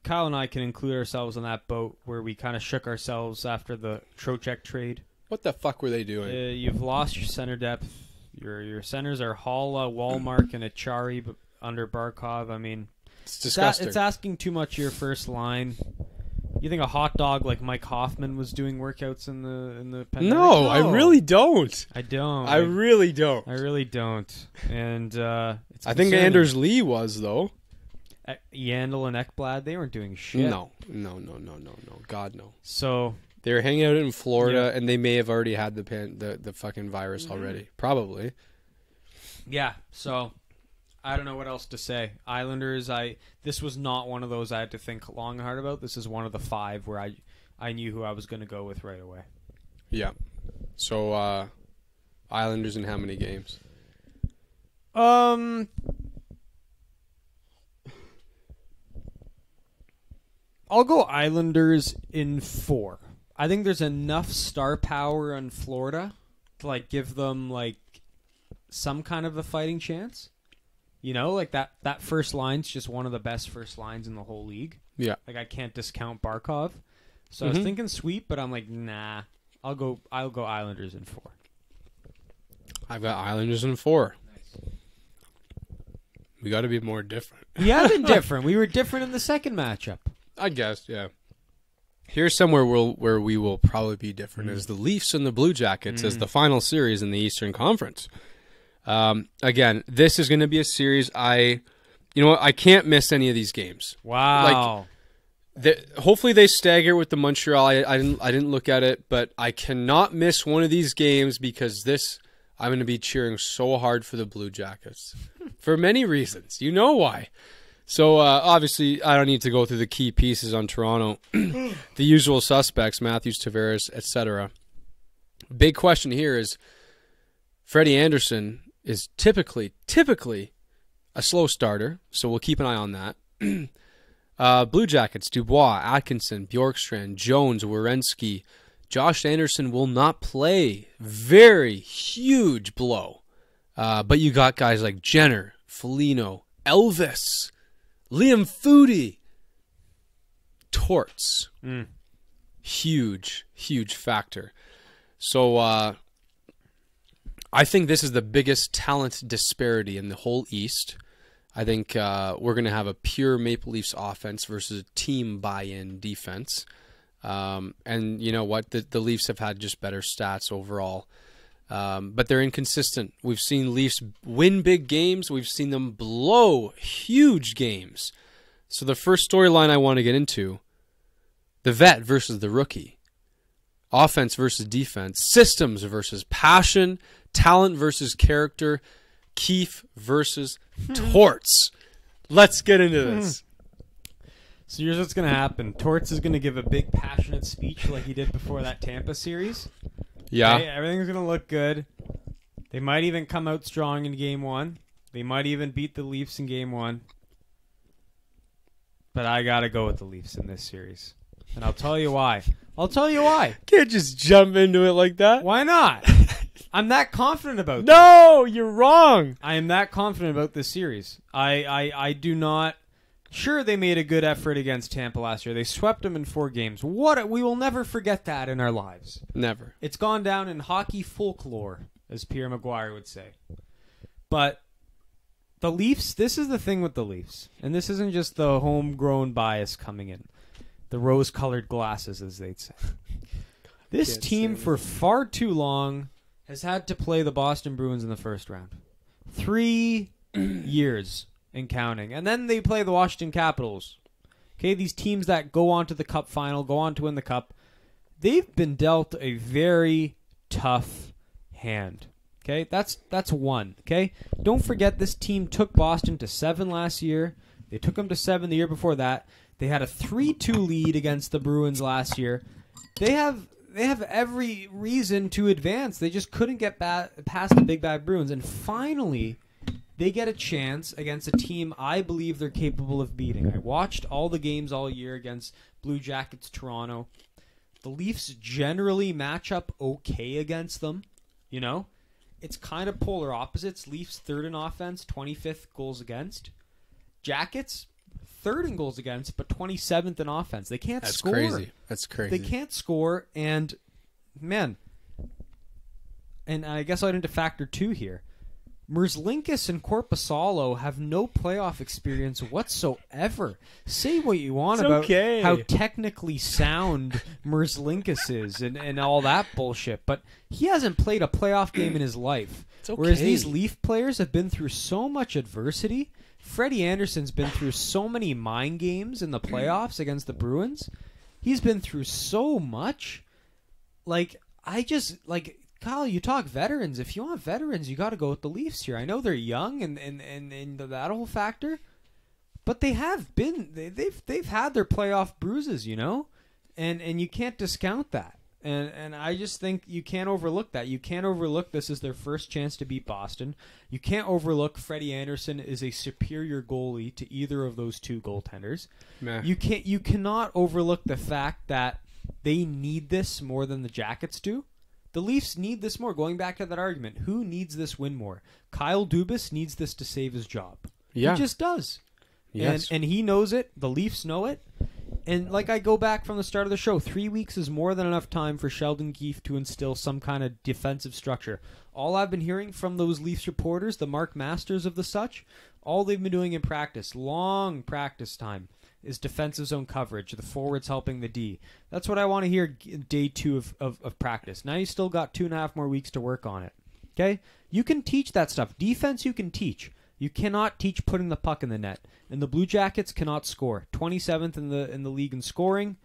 Kyle and I can include ourselves on that boat where we kind of shook ourselves after the Trocheck trade. What the fuck were they doing? You've lost your center depth. Your centers are Halla, Wallmark, and Achari under Barkov. I mean, it's disgusting. It's asking too much of your first line. You think a hot dog like Mike Hoffman was doing workouts in the pandemic? No, I really don't. I don't. I really don't. I really don't. And it's I think Anders Lee was though. Yandel and Ekblad, they weren't doing shit. No. God, no. So they were hanging out in Florida, and they may have already had the fucking virus already. Probably. Yeah. So I don't know what else to say. Islanders. This was not one of those I had to think long and hard about. This is one of the 5 where I knew who I was going to go with right away. Yeah. So Islanders in how many games? I'll go Islanders in 4. I think there's enough star power in Florida to like give them like some kind of a fighting chance. You know, like that first line's just one of the best first lines in the whole league. Yeah. Like I can't discount Barkov. So I was thinking sweep, but I'm like, nah. I'll go Islanders in 4. I've got Islanders in 4. Nice. We got to be more different. We have been different. We were different in the second matchup. I guess, yeah. Here's somewhere where we will probably be different is the Leafs and the Blue Jackets as the final series in the Eastern Conference. Again, this is going to be a series I can't miss any of these games. Wow. Hopefully they stagger with the Montreal. I didn't look at it, but I cannot miss one of these games because I'm going to be cheering so hard for the Blue Jackets for many reasons. You know why. So, obviously, I don't need to go through the key pieces on Toronto. The usual suspects, Matthews, Tavares, etc. Big question here is Freddie Anderson is typically a slow starter, so we'll keep an eye on that. Blue Jackets, Dubois, Atkinson, Bjorkstrand, Jones, Werenski, Josh Anderson will not play. Very huge blow. But you got guys like Jenner, Foligno, Elvis, Liam Foudy, Torts. Huge factor. So I think this is the biggest talent disparity in the whole East. I think we're going to have a pure Maple Leafs offense versus a team buy-in defense. And you know what? The Leafs have had just better stats overall. But they're inconsistent. We've seen Leafs win big games. We've seen them blow huge games. So the first storyline I want to get into, the vet versus the rookie. Offense versus defense. Systems versus passion. Talent versus character. Keefe versus Torts. Let's get into this. So here's what's going to happen. Torts is going to give a big passionate speech like he did before that Tampa series. Yeah. Okay, everything's going to look good. They might even come out strong in Game 1. They might even beat the Leafs in Game 1. But I got to go with the Leafs in this series. And I'll tell you why. Can't just jump into it like that. Why not? I'm that confident about this. No, you're wrong. I am that confident about this series. I do not... Sure, they made a good effort against Tampa last year. They swept them in 4 games. We will never forget that in our lives. Never. It's gone down in hockey folklore, as Pierre Maguire would say. But the Leafs, this is the thing with the Leafs. And this isn't just the homegrown bias coming in. The rose-colored glasses, as they'd say. This team, for far too long, has had to play the Boston Bruins in the first round. 3 years and counting. And then they play the Washington Capitals. Okay, these teams that go on to the Cup final, go on to win the Cup, they've been dealt a very tough hand. Okay, that's one. Okay, don't forget this team took Boston to 7 last year. They took them to 7 the year before that. They had a 3-2 lead against the Bruins last year. They have every reason to advance. They just couldn't get past the big bad Bruins. And finally, they get a chance against a team I believe they're capable of beating. I watched all the games all year against Blue Jackets Toronto. The Leafs generally match up okay against them. You know? It's kind of polar opposites. Leafs 3rd in offense, 25th goals against. Jackets 3rd in goals against, but 27th in offense. They can't score. That's crazy. They can't score, and man, and I guess I went into factor 2 here. Merzlikins and Korpisalo have no playoff experience whatsoever. Say what you want about how technically sound Merzlikins is and all that bullshit, but he hasn't played a playoff game in his life. Whereas these Leaf players have been through so much adversity. Freddie Anderson's been through so many mind games in the playoffs against the Bruins. He's been through so much. Kyle, you talk veterans. If you want veterans, you got to go with the Leafs here. I know they're young and that whole factor, but they have been they've had their playoff bruises, you know, and you can't discount that. And I just think you can't overlook that. You can't overlook this is their first chance to beat Boston. You can't overlook Freddie Anderson is a superior goalie to either of those two goaltenders. Meh. You cannot overlook the fact that they need this more than the Jackets do. The Leafs need this more. Going back to that argument, who needs this win more? Kyle Dubas needs this to save his job. Yeah. He just does. Yes. And he knows it. The Leafs know it. And like I go back from the start of the show, 3 weeks is more than enough time for Sheldon Keefe to instill some kind of defensive structure. All I've been hearing from those Leafs reporters, the Mark Masters of the such, all they've been doing in practice, long practice time, is defensive zone coverage, the forwards helping the D. That's what I want to hear day 2 of practice. Now you still got 2.5 more weeks to work on it. Okay? You can teach that stuff. Defense you can teach. You cannot teach putting the puck in the net. And the Blue Jackets cannot score. 27th in the league in scoring.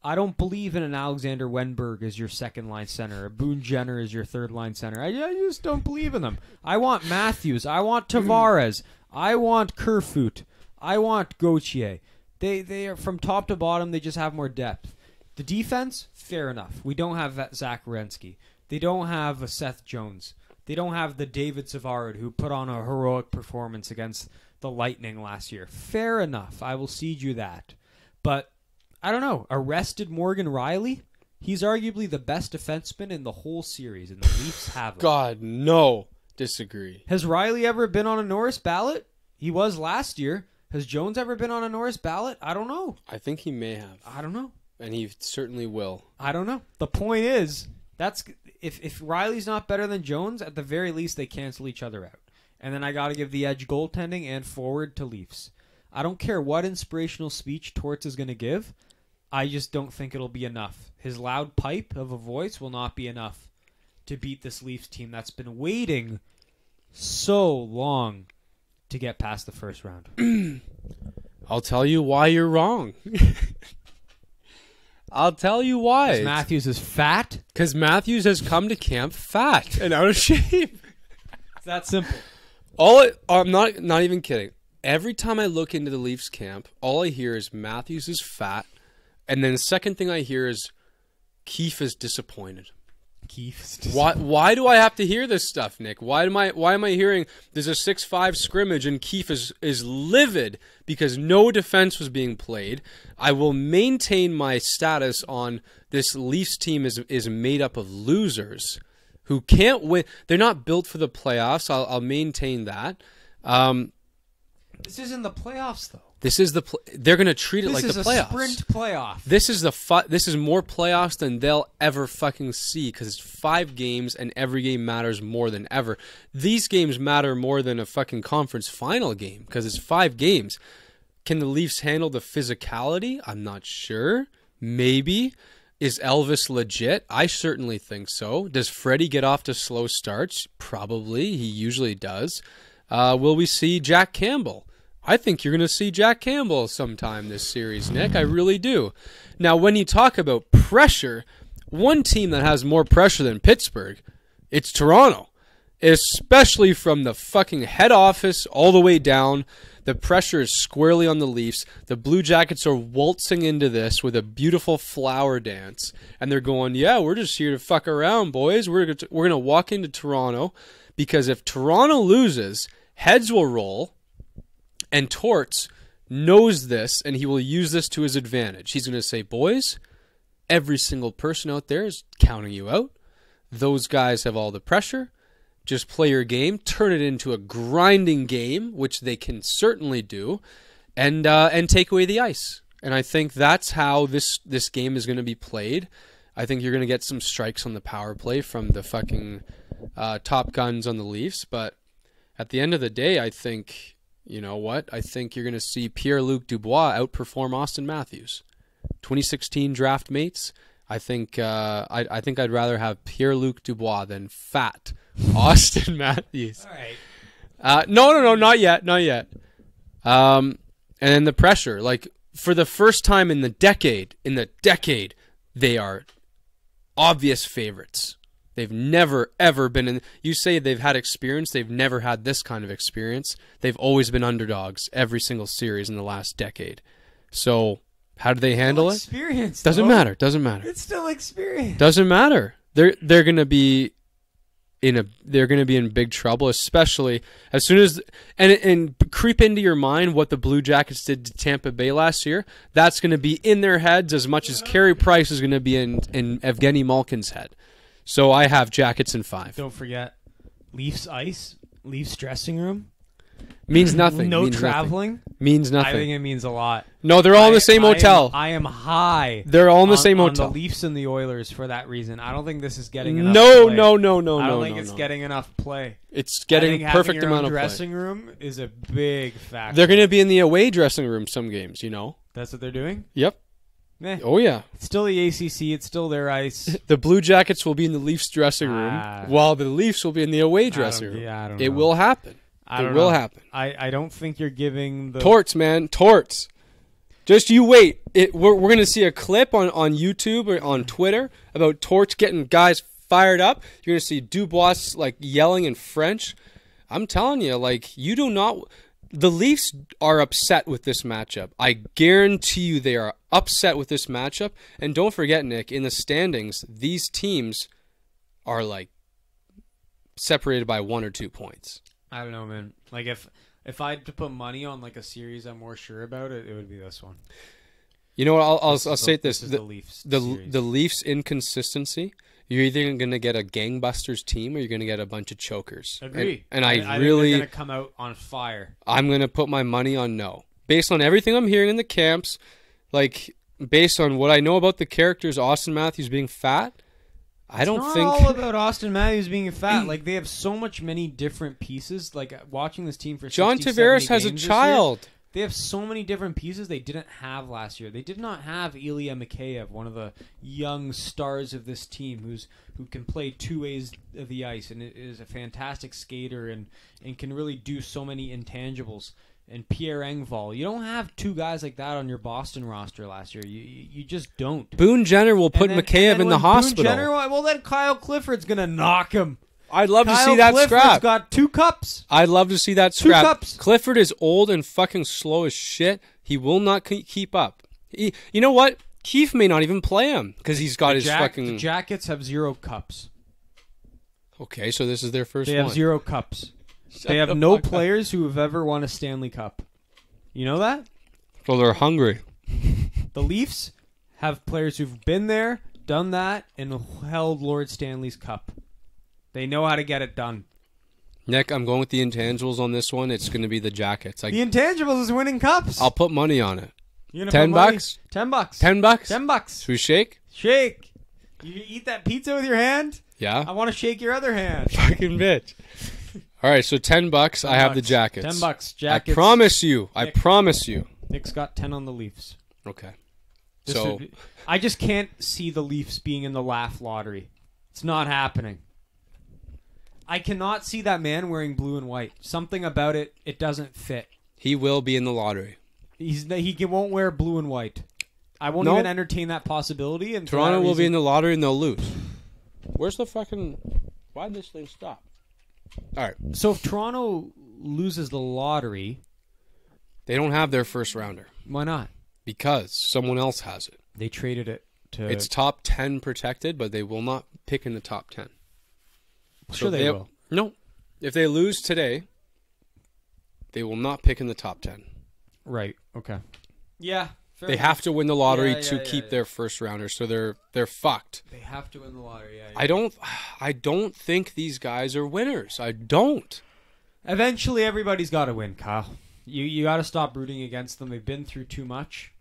I don't believe in an Alexander Wenberg as your second-line center. A Boone Jenner as your third-line center. I just don't believe in them. I want Matthews. I want Tavares. I want Kerfoot. I want Gauthier. They are from top to bottom. They just have more depth. The defense, fair enough. We don't have Zach Werenski. They don't have a Seth Jones. They don't have the David Savard who put on a heroic performance against the Lightning last year. Fair enough. I will cede you that. But, I don't know. Arrested Morgan Riley? He's arguably the best defenseman in the whole series, and the Leafs have him. God, no. Disagree. Has Riley ever been on a Norris ballot? He was last year. Has Jones ever been on a Norris ballot? I don't know. I think he may have. I don't know. And he certainly will. I don't know. The point is, that's if Riley's not better than Jones, at the very least they cancel each other out. And then I got to give the edge goaltending and forward to Leafs. I don't care what inspirational speech Torts is going to give. I just don't think it'll be enough. His loud pipe of a voice will not be enough to beat this Leafs team that's been waiting so long to get past the first round. I'll tell you why you're wrong. I'll tell you why. Because Matthews is fat? Because Matthews has come to camp fat and out of shape. It's that simple. I'm not even kidding. Every time I look into the Leafs camp, all I hear is Matthews is fat, and then the second thing I hear is Keefe is disappointed. Why do I have to hear this stuff, Nick? Why am I hearing there's a 6-5 scrimmage and Keefe is livid because no defense was being played? I will maintain my status on this Leafs team is made up of losers who can't win. They're not built for the playoffs. I'll maintain that. This isn't the playoffs, though. This is they're going to treat it like the playoffs. This is a sprint playoff. This is more playoffs than they'll ever fucking see because it's 5 games and every game matters more than ever. These games matter more than a fucking conference final game because it's 5 games. Can the Leafs handle the physicality? I'm not sure. Maybe. Is Elvis legit? I certainly think so. Does Freddie get off to slow starts? Probably. He usually does. Will we see Jack Campbell? I think you're going to see Jack Campbell sometime this series, Nick. I really do. Now, when you talk about pressure, one team that has more pressure than Pittsburgh, it's Toronto. Especially from the fucking head office all the way down. The pressure is squarely on the Leafs. The Blue Jackets are waltzing into this with a beautiful flower dance. And they're going, yeah, we're just here to fuck around, boys. We're going to walk into Toronto. Because if Toronto loses, heads will roll. And Torts knows this, and he will use this to his advantage. He's going to say, boys, every single person out there is counting you out. Those guys have all the pressure. Just play your game, turn it into a grinding game, which they can certainly do, and take away the ice. And I think that's how this game is going to be played. I think you're going to get some strikes on the power play from the fucking top guns on the Leafs. But at the end of the day, I think... You know what? I think you're going to see Pierre-Luc Dubois outperform Austin Matthews. 2016 draft mates. I think I'd rather have Pierre-Luc Dubois than fat Austin Matthews. All right. No, not yet. And then the pressure. Like, for the first time in the decade, they are obvious favorites. They've never, ever been in... You say they've had experience. They've never had this kind of experience. They've always been underdogs every single series in the last decade. So How do they handle it? Experience. Doesn't matter. Doesn't matter. It's still experience. Doesn't matter. They're gonna be in big trouble, especially as soon as and creep into your mind what the Blue Jackets did to Tampa Bay last year. That's gonna be in their heads as much as Carey Price is gonna be in Evgeny Malkin's head. So I have Jackets in 5. Don't forget, Leafs ice, Leafs dressing room. Means nothing. No means traveling. Nothing. Means nothing. I think it means a lot. No, they're all in the same hotel. I am high. They're all in the same hotel. On the Leafs and the Oilers for that reason. I don't think this is getting enough No. play. I don't think it's getting enough play. It's getting perfect amount of play. Dressing room is a big factor. They're going to be in the away dressing room some games, you know. That's what they're doing? Yep. Meh. Oh, yeah. It's still the ACC. It's still their ice. The Blue Jackets will be in the Leafs dressing room, while the Leafs will be in the away dressing room. Yeah, I don't know. It will happen. It will happen. I don't think you're giving the... Torts, man. Torts. Just you wait. We're going to see a clip on YouTube or on Twitter about Torts getting guys fired up. You're going to see Dubois like yelling in French. I'm telling you, like, you do not... The Leafs are upset with this matchup. I guarantee you they are upset with this matchup. And don't forget, Nick, in the standings, these teams are like separated by 1 or 2 points. I don't know, man. Like, if I had to put money on like a series I'm more sure about, it would be this one. You know what? I'll say this: the Leafs. The Leafs' inconsistency. You're either going to get a gangbusters team or you're going to get a bunch of chokers. Agree. And I really think they're going to come out on fire. I'm going to put my money on no, based on everything I'm hearing in the camps, like based on what I know about the characters. Austin Matthews being fat. I don't think it's not all about Austin Matthews being fat. Like, they have so many different pieces. Like, watching this team for John 60, Tavares has a 70 child. year, they have so many different pieces they didn't have last year. They did not have Ilya Mikheyev, one of the young stars of this team, who can play 2 ways of the ice and is a fantastic skater and can really do so many intangibles. And Pierre Engvall. You don't have 2 guys like that on your Boston roster last year. You just don't. Boone Jenner will put Mikheyev in the hospital. Jenner, well, then Kyle Clifford's going to knock him. I'd love to see that scrap. Clifford's got 2 cups. I'd love to see that scrap. 2 cups. Clifford is old and fucking slow as shit. He will not keep up. You know what? Keefe may not even play him because he's got fucking... The Jackets have 0 cups. Okay, so this is their first one. They have 0 cups. They have no players who have ever won a Stanley Cup. You know that? So they're hungry. The Leafs have players who've been there, done that, and held Lord Stanley's Cup. They know how to get it done. Nick, I'm going with the intangibles on this one. It's going to be the Jackets. The intangibles is winning cups. I'll put money on it. $10? $10? $10. $10? Should we shake? Shake. You eat that pizza with your hand? Yeah. I want to shake your other hand. Fucking bitch. All right, so $10. I have the Jackets. $10. Jackets. I promise you. I promise you. Nick's got 10 on the Leafs. Okay. I just can't see the Leafs being in the laugh lottery. It's not happening. I cannot see that man wearing blue and white. Something about it doesn't fit. He will be in the lottery. He won't wear blue and white. I won't even entertain that possibility. And Toronto will be in the lottery and they'll lose. Where's the fucking... Why'd this thing stop? All right. So if Toronto loses the lottery... They don't have their first rounder. Why not? Because someone else has it. They traded it to... It's top 10 protected, but they will not pick in the top 10. Sure they will. No. If they lose today, they will not pick in the top 10. Right. Okay. Yeah. They have to win the lottery to keep their first rounder, so they're fucked. They have to win the lottery. Yeah, I don't think these guys are winners. I don't. Eventually, everybody's got to win, Kyle. You got to stop rooting against them. They've been through too much.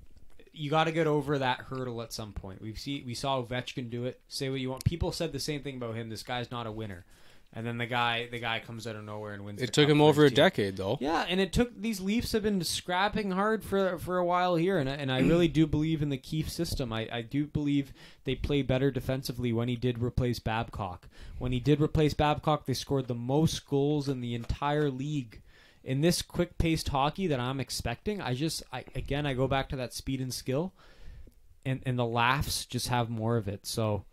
You got to get over that hurdle at some point. We saw Ovechkin do it. Say what you want. People said the same thing about him. This guy's not a winner. And then the guy comes out of nowhere and wins. It took him over a decade, though. Yeah, and it took these Leafs have been scrapping hard for a while here, and I really do believe in the Keefe system. I do believe they play better defensively when he did replace Babcock. When he did replace Babcock, they scored the most goals in the entire league. In this quick-paced hockey that I'm expecting, I go back to that speed and skill, and the laughs just have more of it. So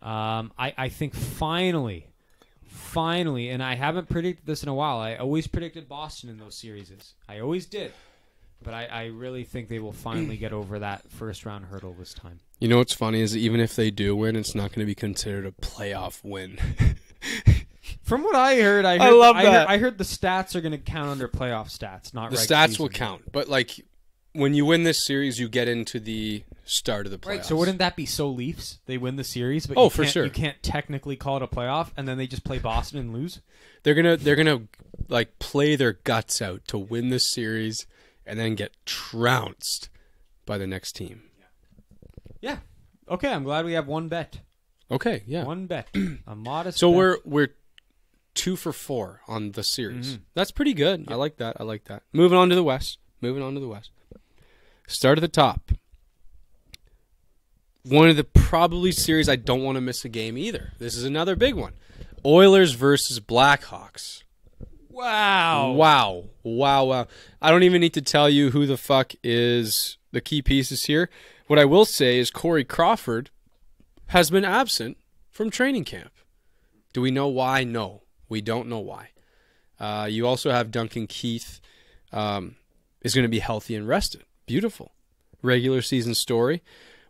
I think finally, and I haven't predicted this in a while. I always predicted Boston in those series. I always did. But I really think they will finally get over that first-round hurdle this time. You know what's funny is even if they do win, it's not going to be considered a playoff win. From what I heard, I love that. I heard the stats are going to count under playoff stats, not The regular stats season. will count, but like when you win this series, you get into the start of the playoffs. Right, so wouldn't that be so Leafs? They win the series, but for sure. You can't technically call it a playoff, and then they just play Boston and lose? They're gonna like play their guts out to win this series and then get trounced by the next team. Yeah. Okay, I'm glad we have one bet. Okay, yeah. One bet. A modest So bet. we're 2 for 4 on the series. That's pretty good. I like that. Moving on to the West. Start at the top. One of the probably series I don't want to miss a game either. This is another big one. Oilers versus Blackhawks. Wow. I don't even need to tell you who the fuck is the key pieces here. What I will say is Corey Crawford has been absent from training camp. Do we know why? No. We don't know why. You also have Duncan Keith is going to be healthy and rested. Beautiful. Regular season story.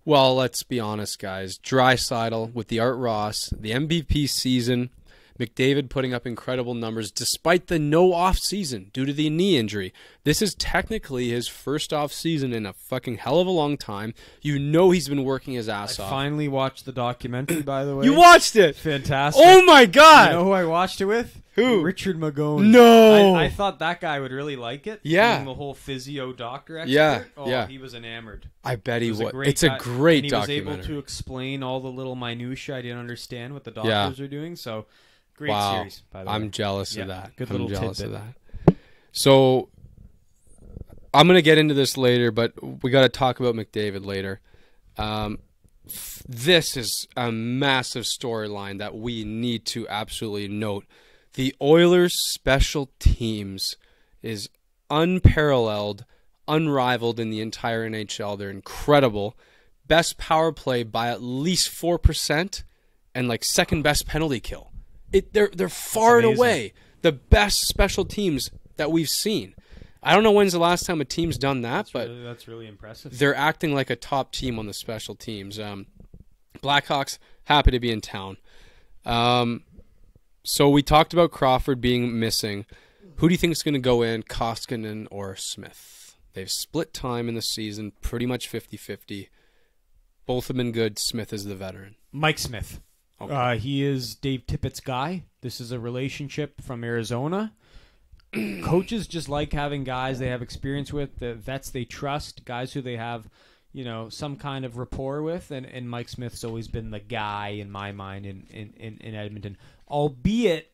Well, let's be honest, guys. Draisaitl with the Art Ross, the MVP season, McDavid putting up incredible numbers despite the no off season due to the knee injury. This is technically his first off season in a fucking hell of a long time. You know he's been working his ass I off. finally watched the documentary, by the way. You watched it? Fantastic. Oh my god! You know who I watched it with? Who? Richard Magone. No! I thought that guy would really like it. Yeah. Being the whole physio doctor expert. Yeah, Oh, yeah. he was enamored. I bet he would. Great It's a guy, great and he documentary. was able to explain all the little minutiae I didn't understand what the doctors are doing. So, great series, by the way. I'm jealous of Yeah, that. good I'm little jealous tidbit. of that. So, I'm going to get into this later, but we got to talk about McDavid later. This is a massive storyline that we need to absolutely note. The Oilers' special teams is unparalleled, unrivaled in the entire NHL. They're incredible. Best power play by at least 4% and like second best penalty kill. They're far and away the best special teams that we've seen. I don't know when's the last time a team's done that, That's really impressive. they're acting like a top team on the special teams. Blackhawks, happy to be in town. So we talked about Crawford being missing. Who do you think is going to go in, Koskinen or Smith? They've split time in the season, pretty much 50-50. Both have been good. Smith is the veteran. Mike Smith. Okay. He is Dave Tippett's guy. This is a relationship from Arizona. Coaches just like having guys they have experience with, the vets they trust, guys who they have, some kind of rapport with, and Mike Smith's always been the guy in my mind in Edmonton. Albeit,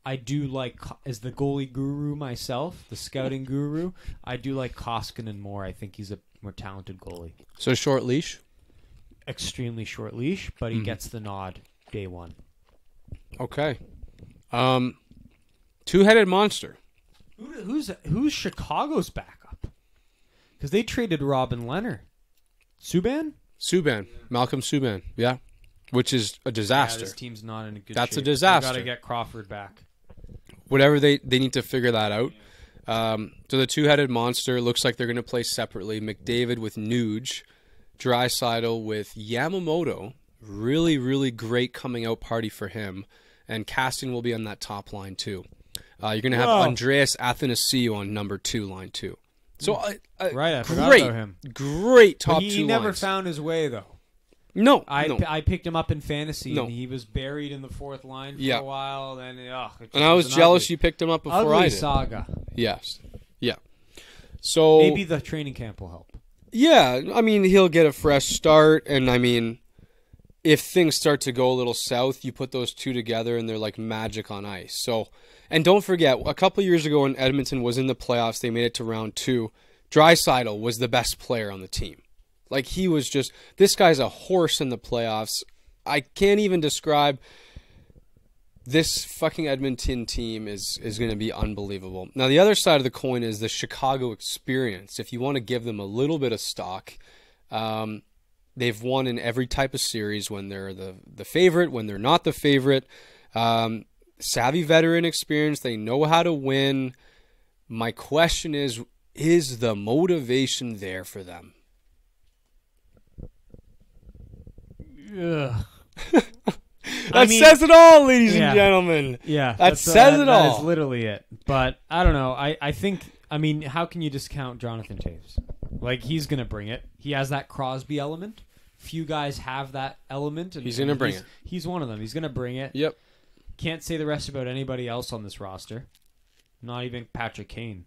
I do like, as the goalie guru myself, the scouting guru, I do like Koskinen more. I think he's a more talented goalie. So short leash? Extremely short leash, but he gets the nod day one. Okay. Two-headed monster. Who's Chicago's backup? Because they traded Robin Leonard. Subban? Subban. Malcolm Subban. Yeah. Which is a disaster. Yeah, this team's not in a good That's shape. a disaster. Got to get Crawford back. Whatever they need to figure that out. So the two-headed monster looks like they're going to play separately. McDavid with Nuge. Draisaitl with Yamamoto. Really, really great coming out party for him. And Casting will be on that top line too. You're going to have Andreas Athanasiou on number 2, line 2. So Right, I forgot about him. Great top But 2 he never lines. found his way, though. No, I picked him up in fantasy, No. and he was buried in the fourth line for Yeah. a while. Then, and I was jealous you picked him up before ugly I did. saga. Yes. Yeah. So Maybe the training camp will help. yeah, I mean, he'll get a fresh start, and I mean, if things start to go a little south, you put those two together, and they're like magic on ice. So, and don't forget, a couple years ago when Edmonton was in the playoffs, they made it to round 2. Draisaitl was the best player on the team. Like, he was just, this guy's a horse in the playoffs. I can't even describe. This fucking Edmonton team is going to be unbelievable. Now, the other side of the coin is the Chicago experience. If you want to give them a little bit of stock, they've won in every type of series when they're the favorite, when they're not the favorite. Savvy veteran experience. They know how to win. My question is, Is the motivation there for them? Ugh. That says it all, ladies yeah. and gentlemen. Yeah, that says it all. That is literally it. But I don't know. I think, I mean, how can you discount Jonathan Toews? Like, he's going to bring it. He has that Crosby element. Few guys have that element. And he's going to bring it. He's one of them. He's going to bring it. Yep. Can't say the rest about anybody else on this roster. Not even Patrick Kane.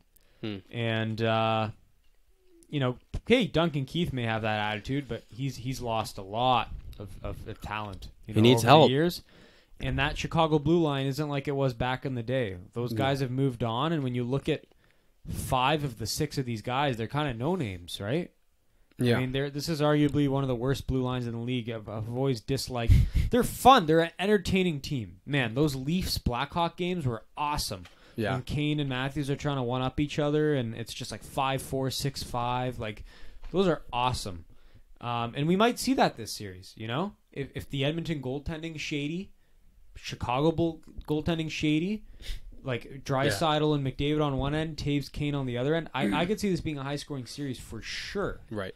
And, you know, okay, Duncan Keith may have that attitude, but he's lost a lot of talent. You know, he needs over help. the years. And that Chicago blue line isn't like it was back in the day. Those guys have moved on, and when you look at 5 of the 6 of these guys, they're kind of no-names, right? Yeah. I mean, this is arguably one of the worst blue lines in the league. I've always disliked. They're fun. They're an entertaining team. Man, those Leafs-Blackhawk games were awesome. Yeah. When Kane and Matthews are trying to one-up each other, and it's just like 5-4, 6-5. Like, those are awesome. And we might see that this series, you know? If the Edmonton goaltending shady, Chicago goaltending shady, like Draisaitl and McDavid on one end, Taves, Kane on the other end, I could see this being a high-scoring series for sure. Right.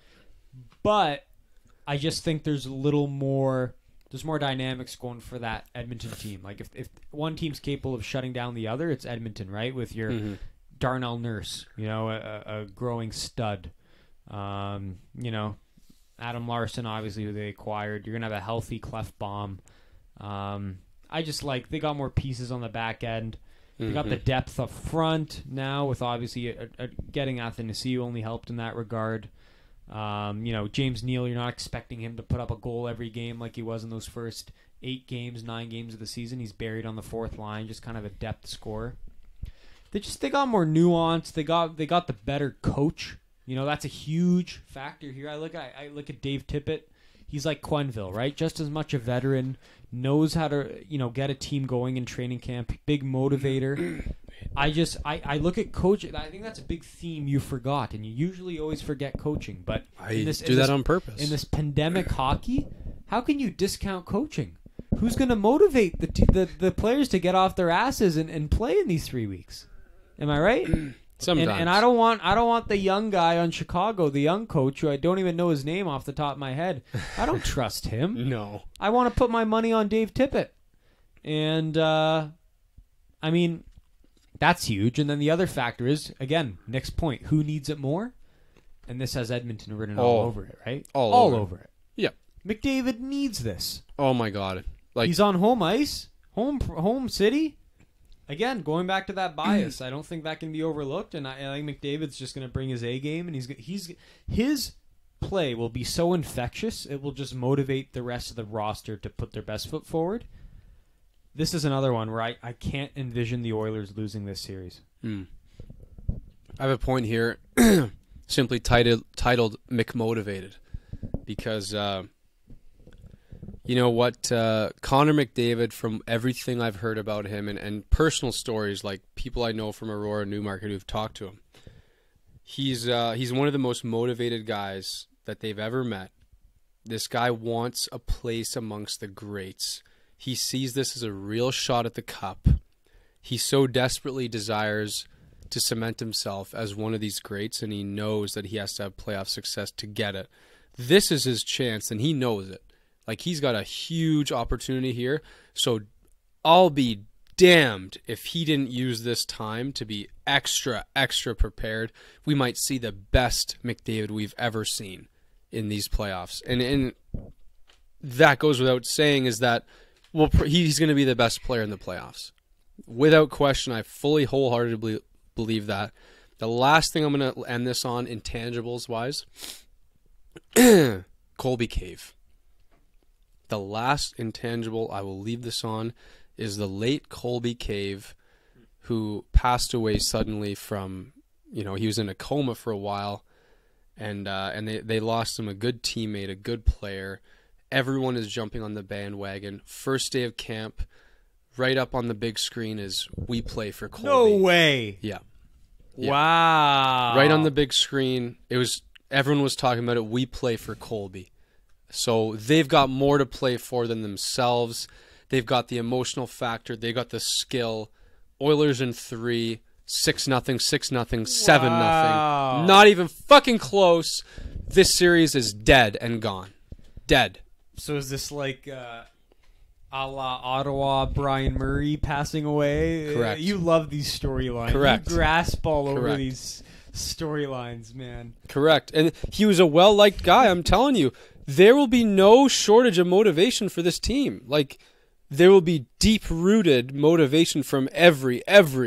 But I just think there's a little more... There's more dynamics going for that Edmonton team. Like, if one team's capable of shutting down the other, it's Edmonton, right? With your Darnell Nurse, you know, a growing stud. You know, Adam Larson, obviously, who they acquired. You're going to have a healthy Clefbaum. I just like, they got more pieces on the back end. They got the depth up front now, with obviously getting Athanasiou only helped in that regard. You know, James Neal, you're not expecting him to put up a goal every game like he was in those first 9 games of the season. He's buried on the fourth line, just kind of a depth scorer. They got more nuance. They got the better coach. You know, that's a huge factor here. I look at Dave Tippett. He's like Quenneville, right? Just as much a veteran, knows how to, you know, get a team going in training camp. Big motivator. I look at coaching. I think that's a big theme you forgot, and you usually always forget coaching. But I do that on purpose. In this pandemic hockey, how can you discount coaching? Who's going to motivate the players to get off their asses and play in these 3 weeks? Am I right? Sometimes. And I don't want the young guy on Chicago, the young coach, who I don't even know his name off the top of my head. I don't trust him. No. I want to put my money on Dave Tippett. And, I mean, that's huge. And then the other factor is, again, Nick's point, who needs it more? And this has Edmonton written all over it, right? All over it. Yeah. McDavid needs this. Oh, my God. Like, he's on home ice, home city. Again, going back to that bias, I don't think that can be overlooked, and I think McDavid's just going to bring his A game, and his play will be so infectious, it will just motivate the rest of the roster to put their best foot forward. This is another one where I can't envision the Oilers losing this series. I have a point here, simply titled McMotivated, because you know what, Connor McDavid, from everything I've heard about him and personal stories, like people I know from Aurora, Newmarket who've talked to him, he's one of the most motivated guys that they've ever met. This guy wants a place amongst the greats. He sees this as a real shot at the cup. He so desperately desires to cement himself as one of these greats, and he knows that he has to have playoff success to get it. This is his chance, and he knows it. Like, he's got a huge opportunity here, so I'll be damned if he didn't use this time to be extra prepared. We might see the best McDavid we've ever seen in these playoffs. And that goes without saying, is that, well, he's going to be the best player in the playoffs. Without question, I fully, wholeheartedly believe that. The last thing I'm going to end this on, intangibles-wise, Colby Cave. The last intangible I will leave this on is the late Colby Cave, who passed away suddenly from, you know, he was in a coma for a while, and they lost him, a good teammate, a good player. Everyone is jumping on the bandwagon. First day of camp, right up on the big screen is "We Play for Colby." No way. Yeah. Wow. Right on the big screen. Everyone was talking about it. "We Play for Colby." So they've got more to play for than themselves. They've got the emotional factor. They've got the skill. Oilers in 3. 6-0, 6-0, 7-0. Wow. Not even fucking close. This series is dead and gone. Dead. So is this like a la Ottawa Brian Murray passing away? Correct. You love these storylines. Correct. You grasp all over Correct. these storylines, man. Correct. And he was a well-liked guy, I'm telling you. There will be no shortage of motivation for this team. Like, there will be deep-rooted motivation from every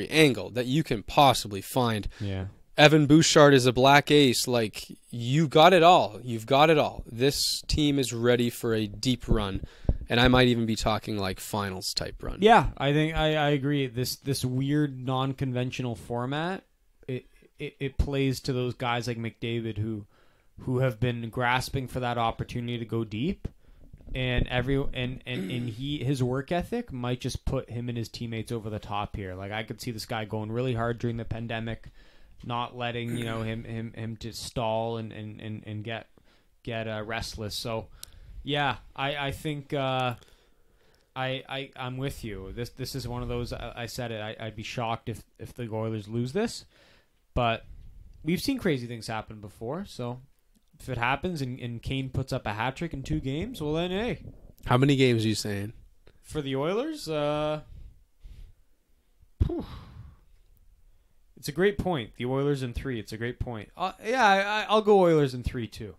angle that you can possibly find. Yeah. Evan Bouchard is a black ace. Like, you got it all. You've got it all. This team is ready for a deep run. And I might even be talking like finals type run. Yeah, I think I agree. This weird non-conventional format, it plays to those guys like McDavid who have been grasping for that opportunity to go deep, and his work ethic might just put him and his teammates over the top here. Like, I could see this guy going really hard during the pandemic, not letting him to stall and get restless. So yeah, I think I'm with you. This is one of those. I said it. I'd be shocked if the Oilers lose this, but we've seen crazy things happen before. So if it happens and Kane puts up a hat trick in 2 games, well then, hey. How many games are you saying? For the Oilers, it's a great point. The Oilers in 3. It's a great point. I'll go Oilers in 3 too.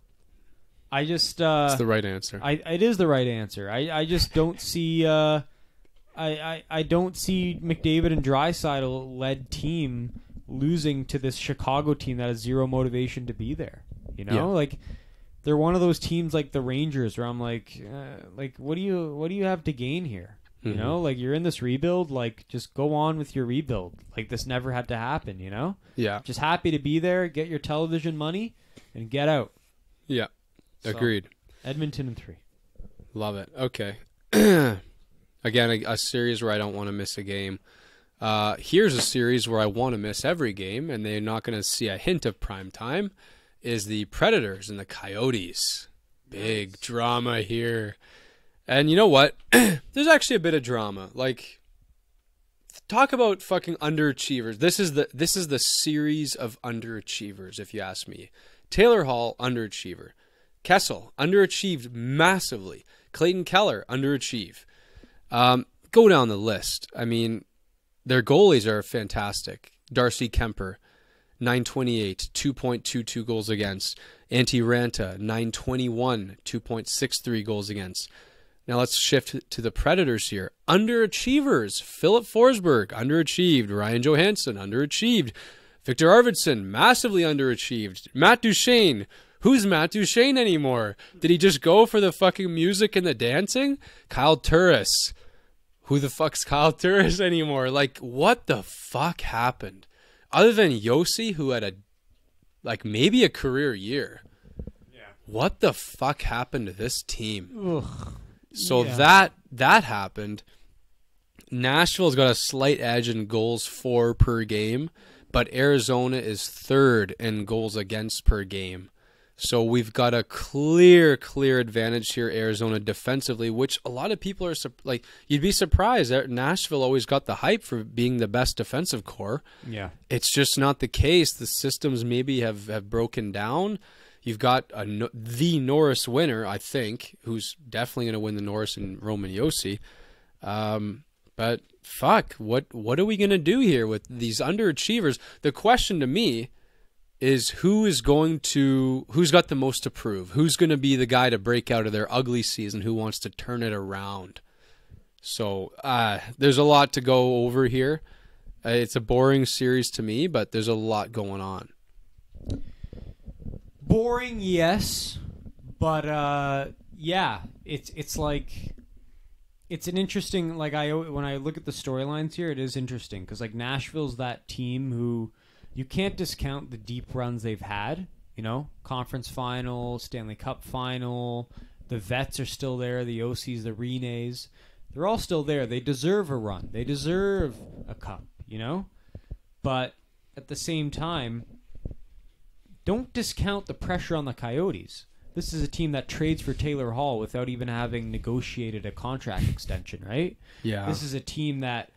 I just it's the right answer. It is the right answer. I just don't see I don't see McDavid and Draisaitl led team losing to this Chicago team that has zero motivation to be there. You know, Yeah. like they're one of those teams like the Rangers where I'm like what do you have to gain here? You know, like you're in this rebuild, like just go on with your rebuild. Like this never had to happen, you know? Yeah. Just happy to be there, get your television money, and get out. Yeah. So, Agreed. Edmonton in 3. Love it. Okay. Again, a series where I don't want to miss a game. Here's a series where I want to miss every game, and they're not going to see a hint of prime time, is the Predators and the Coyotes. Big drama here. And you know what? There's actually a bit of drama. Like, talk about fucking underachievers. This is the series of underachievers, if you ask me. Taylor Hall, underachiever. Kessel, underachieved massively. Clayton Keller, underachieved. Go down the list. I mean, their goalies are fantastic. Darcy Kemper, 928, 2.22 goals against. Antti Ranta, 921, 2.63 goals against. Now let's shift to the Predators here. Underachievers. Philip Forsberg, underachieved. Ryan Johansson, underachieved. Victor Arvidsson, massively underachieved. Matt Duchene. Who's Matt Duchene anymore? Did he just go for the fucking music and the dancing? Kyle Turris. Who the fuck's Kyle Turris anymore? Like, what the fuck happened? Other than Yossi, who had maybe a career year. Yeah. What the fuck happened to this team? Ugh. So Yeah. that happened. Nashville's got a slight edge in goals for per game, but Arizona is 3rd in goals against per game. So we've got a clear advantage here, Arizona defensively, which a lot of people are like. You'd be surprised that Nashville always got the hype for being the best defensive core. Yeah. It's just not the case. The systems maybe have broken down. You've got the Norris winner, I think, who's definitely going to win the Norris and Roman Yossi. But fuck, what are we going to do here with these underachievers? The question to me is who's got the most to prove? Who's going to be the guy to break out of their ugly season? Who wants to turn it around? So there's a lot to go over here. It's a boring series to me, but there's a lot going on. Boring, yes, but yeah, it's like it's an interesting. Like when I look at the storylines here, it is interesting because like Nashville's that team who you can't discount the deep runs they've had. You know, conference final, Stanley Cup final. The vets are still there. The OCs, the Renes, they're all still there. They deserve a run. They deserve a cup. You know, but at the same time, don't discount the pressure on the Coyotes. This is a team that trades for Taylor Hall without even having negotiated a contract extension, right? Yeah. This is a team that,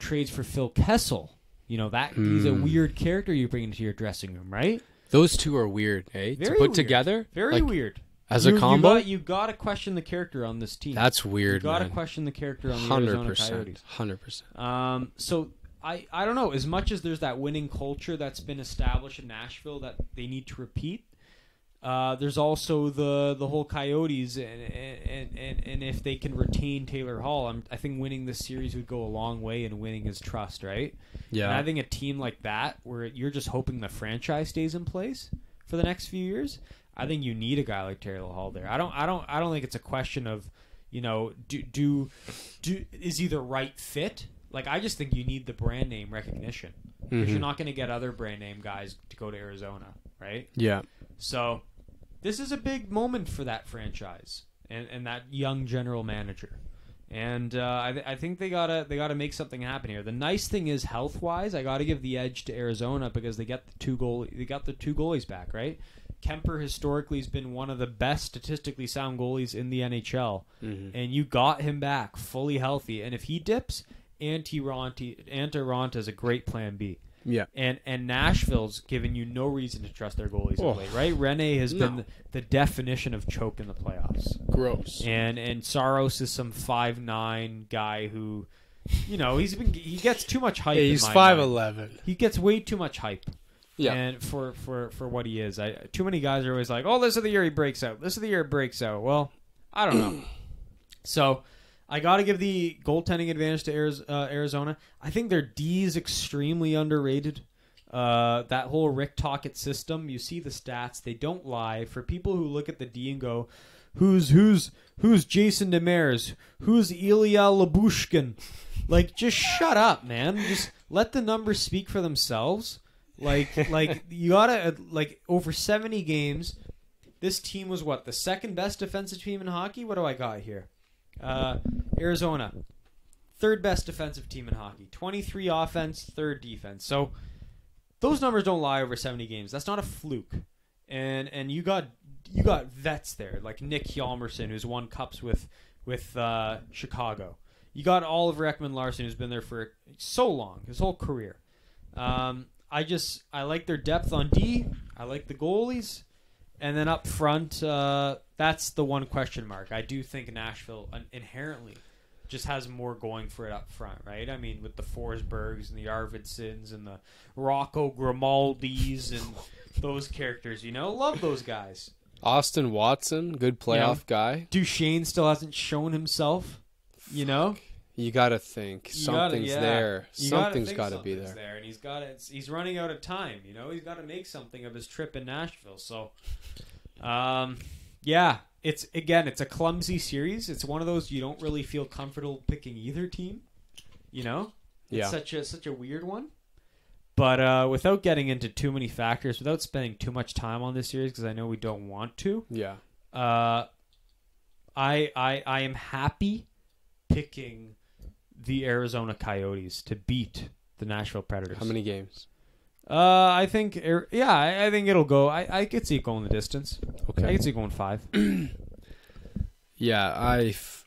trades for Phil Kessel That he's a weird character you bring into your dressing room, right? Those two are weird, eh? Very to put weird. together? Very weird. As a combo? You got to question the character on this team. That's weird, You got to man. question the character on the Arizona Coyotes. 100%. So I don't know. As much as there's that winning culture that's been established in Nashville that they need to repeat, there's also the whole Coyotes, and if they can retain Taylor Hall, I think winning this series would go a long way in winning his trust, right? Yeah. And I think a team like that, where you're just hoping the franchise stays in place for the next few years, I think you need a guy like Taylor Hall there. I don't think it's a question of, is he the right fit? Like, I just think you need the brand name recognition. Because you're not going to get other brand name guys to go to Arizona, right? Yeah. So this is a big moment for that franchise and that young general manager. And I think they gotta make something happen here. The nice thing is, health wise, I gotta give the edge to Arizona because they got the two goalies back, right? Kemper historically has been one of the best statistically sound goalies in the NHL, and you got him back fully healthy. And if he dips, Antti Raanta is a great plan B. Yeah. And Nashville's given you no reason to trust their goalies of late, right? Rene has been the definition of choke in the playoffs. Gross. And Saros is some 5'9" guy who, he gets too much hype. Yeah, he's in my mind. 5'11". He gets way too much hype. Yeah. And for what he is, too many guys are always like, "Oh, this is the year he breaks out. This is the year it breaks out." Well, I don't know. So I got to give the goaltending advantage to Arizona. I think their D is extremely underrated. That whole Rick Tocchet system, you see the stats, they don't lie. For people who look at the D and go, who's Jason Demers? Who's Ilya Labushkin? Like, just shut up, man. Just let the numbers speak for themselves. Like you gotta, over 70 games, this team was the second best defensive team in hockey? What do I got here? Arizona, third best defensive team in hockey. 23 offense, third defense. So those numbers don't lie over 70 games. That's not a fluke. And you got vets there like Nick Hjalmarsson, who's won cups with Chicago. You got Oliver Ekman-Larsson, who's been there for so long, his whole career. I like their depth on D. I like the goalies. And then up front, that's the one question mark. I do think Nashville inherently just has more going for it up front, right? I mean, with the Forsbergs and the Arvidssons and the Rocco Grimaldis and those characters, love those guys. Austin Watson, good playoff guy. Duchesne still hasn't shown himself, You gotta think something's there. Something's gotta be there. And he's running out of time. He's got to make something of his trip in Nashville. So, it's a clumsy series. It's one of those you don't really feel comfortable picking either team. It's such a weird one. But without getting into too many factors, without spending too much time on this series, because I know we don't want to. Yeah. I am happy picking the Arizona Coyotes to beat the Nashville Predators. How many games? I think it'll go. I could see it going the distance. Okay. I could see it going 5. Yeah,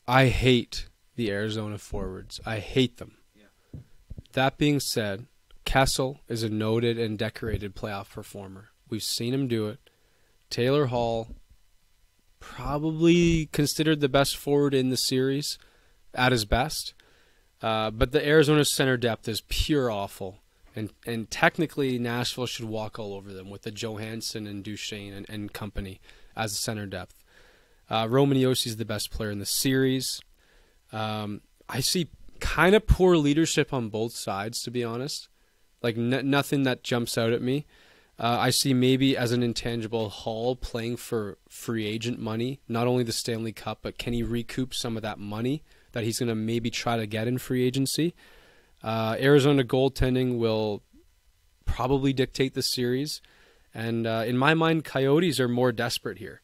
I hate the Arizona forwards. I hate them. Yeah. That being said, Kessel is a noted and decorated playoff performer. We've seen him do it. Taylor Hall, probably considered the best forward in the series at his best. But the Arizona center depth is pure awful. And technically, Nashville should walk all over them with the Johansson and Duchesne and company as the center depth. Roman Josi is the best player in the series. I see kind of poor leadership on both sides, to be honest. Like, nothing that jumps out at me. I see maybe as an intangible Hall playing for free agent money, not only the Stanley Cup, but can he recoup some of that money that he's going to maybe try to get in free agency? Arizona goaltending will probably dictate the series. And in my mind, Coyotes are more desperate here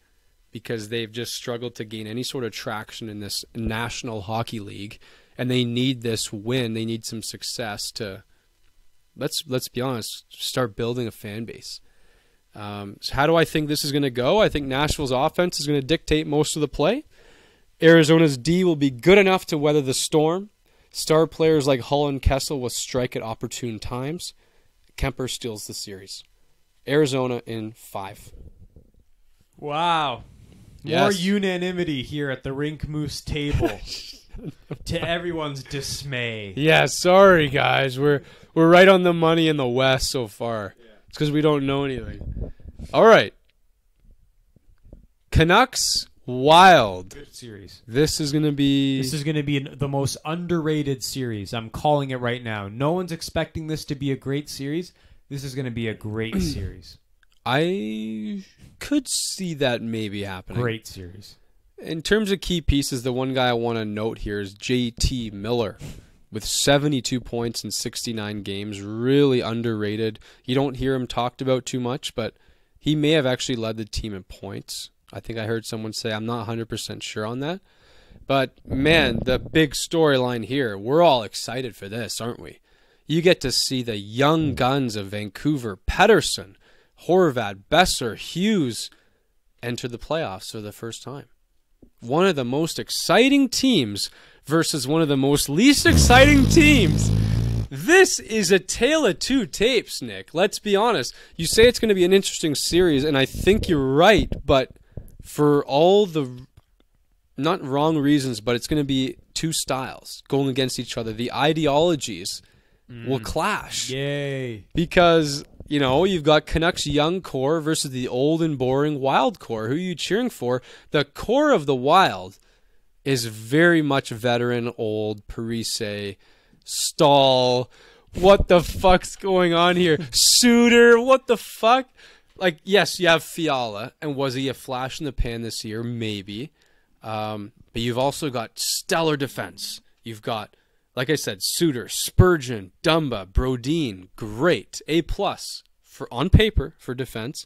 because they've just struggled to gain any sort of traction in this National Hockey League. And they need this win. They need some success to, let's be honest, start building a fan base. So how do I think this is going to go? I think Nashville's offense is going to dictate most of the play. Arizona's D will be good enough to weather the storm. Star players like Hull and Kessel will strike at opportune times. Kemper steals the series. Arizona in 5. Wow. Yes. More unanimity here at the Rink Moose table. To everyone's dismay. Yeah, sorry guys. We're right on the money in the West so far. Yeah. It's because we don't know anything. All right. Canucks Wild. Good series. This is going to be the most underrated series. I'm calling it right now. No one's expecting this to be a great series. This is going to be a great series. I could see that maybe happening. Great series. In terms of key pieces, the one guy I want to note here is JT Miller with 72 points in 69 games. Really underrated. You don't hear him talked about too much, but he may have actually led the team in points. I think I heard someone say, I'm not 100% sure on that. But, man, the big storyline here, we're all excited for this, aren't we? You get to see the young guns of Vancouver, Pettersson, Horvat, Besser, Hughes, enter the playoffs for the first time. One of the most exciting teams versus one of the most least exciting teams. This is a tale of two tapes, Nick. Let's be honest. You say it's going to be an interesting series, and I think you're right, but for all the not wrong reasons, but it's going to be two styles going against each other. The ideologies will clash. Yay. Because, you know, you've got Canucks young core versus the old and boring Wild core. Who are you cheering for? The core of the Wild is very much veteran, old, Parise, Stahl. What the fuck's going on here? Suter, what the fuck? Like, yes, you have Fiala, and was he a flash in the pan this year? Maybe. But you've also got stellar defense. You've got, like I said, Suter, Spurgeon, Dumba, Brodin, great. A+ for on paper for defense.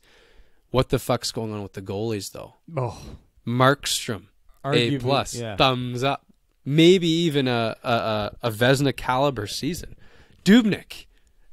What the fuck's going on with the goalies, though? Oh, Markstrom, arguably, A+, thumbs up. Maybe even a Vezina caliber season. Dubnyk.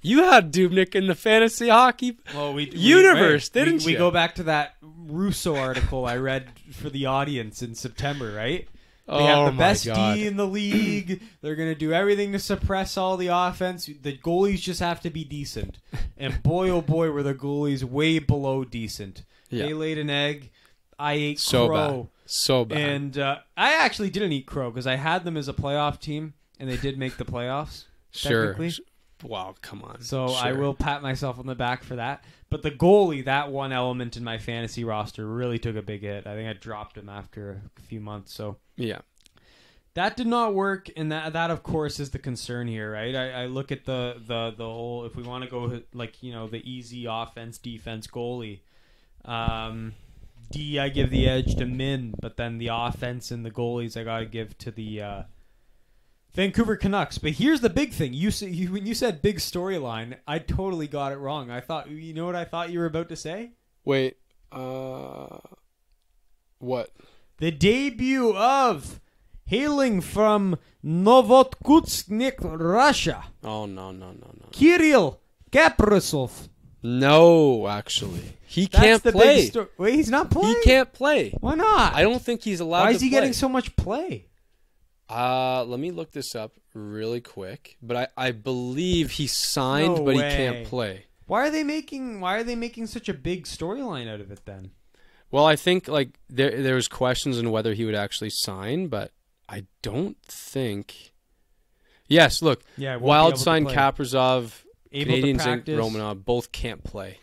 You had Dubnyk in the fantasy hockey universe, didn't you? We go back to that Russo article I read for the audience in September, right? They have the best D in the league. They're going to do everything to suppress all the offense. The goalies just have to be decent. And boy, oh boy, were the goalies way below decent. Yeah. They laid an egg. I ate crow. So bad. And I actually didn't eat crow because I had them as a playoff team, and they did make the playoffs, technically. Sure. Wow, come on. So sure. I will pat myself on the back for that. But the goalie, that one element in my fantasy roster, really took a big hit. I think I dropped him after a few months. So yeah, that did not work, and that of course is the concern here, right? I look at the whole, if we want to go like, you know, the easy offense defense goalie. D, I give the edge to Min, but then the offense and the goalies I got to give to the Vancouver Canucks. But here's the big thing. When you said big storyline, I totally got it wrong. I thought, you know what I thought you were about to say? Wait, what? The debut of, hailing from Novotskutsk, Russia. Oh, no. Kirill Kaprizov. No, actually. He can't play. Wait, he's not playing? He can't play. Why not? I don't think he's allowed to play. Why is he getting so much play? Let me look this up really quick. But I believe he signed, but he can't play. Why are they making such a big storyline out of it then? Well, I think like there was questions on whether he would actually sign, but I don't think. Yes, look. Yeah, Wild signed Kaprizov, Canadians and Romanov both can't play.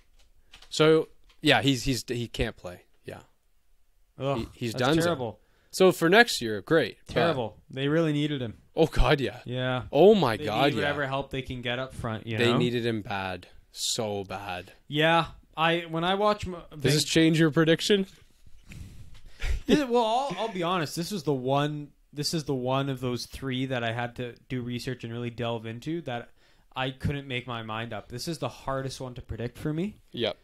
So yeah, he can't play. Yeah, he's done. Terrible. So for next year, great. Terrible. They really needed him. Oh God, yeah. Yeah. Oh my God, need whatever help they can get up front. They needed him bad, so bad. Yeah. When I watch, does this change your prediction? Well, I'll be honest. This is the one of those three that I had to do research and really delve into that I couldn't make my mind up. This is the hardest one to predict for me. Yep.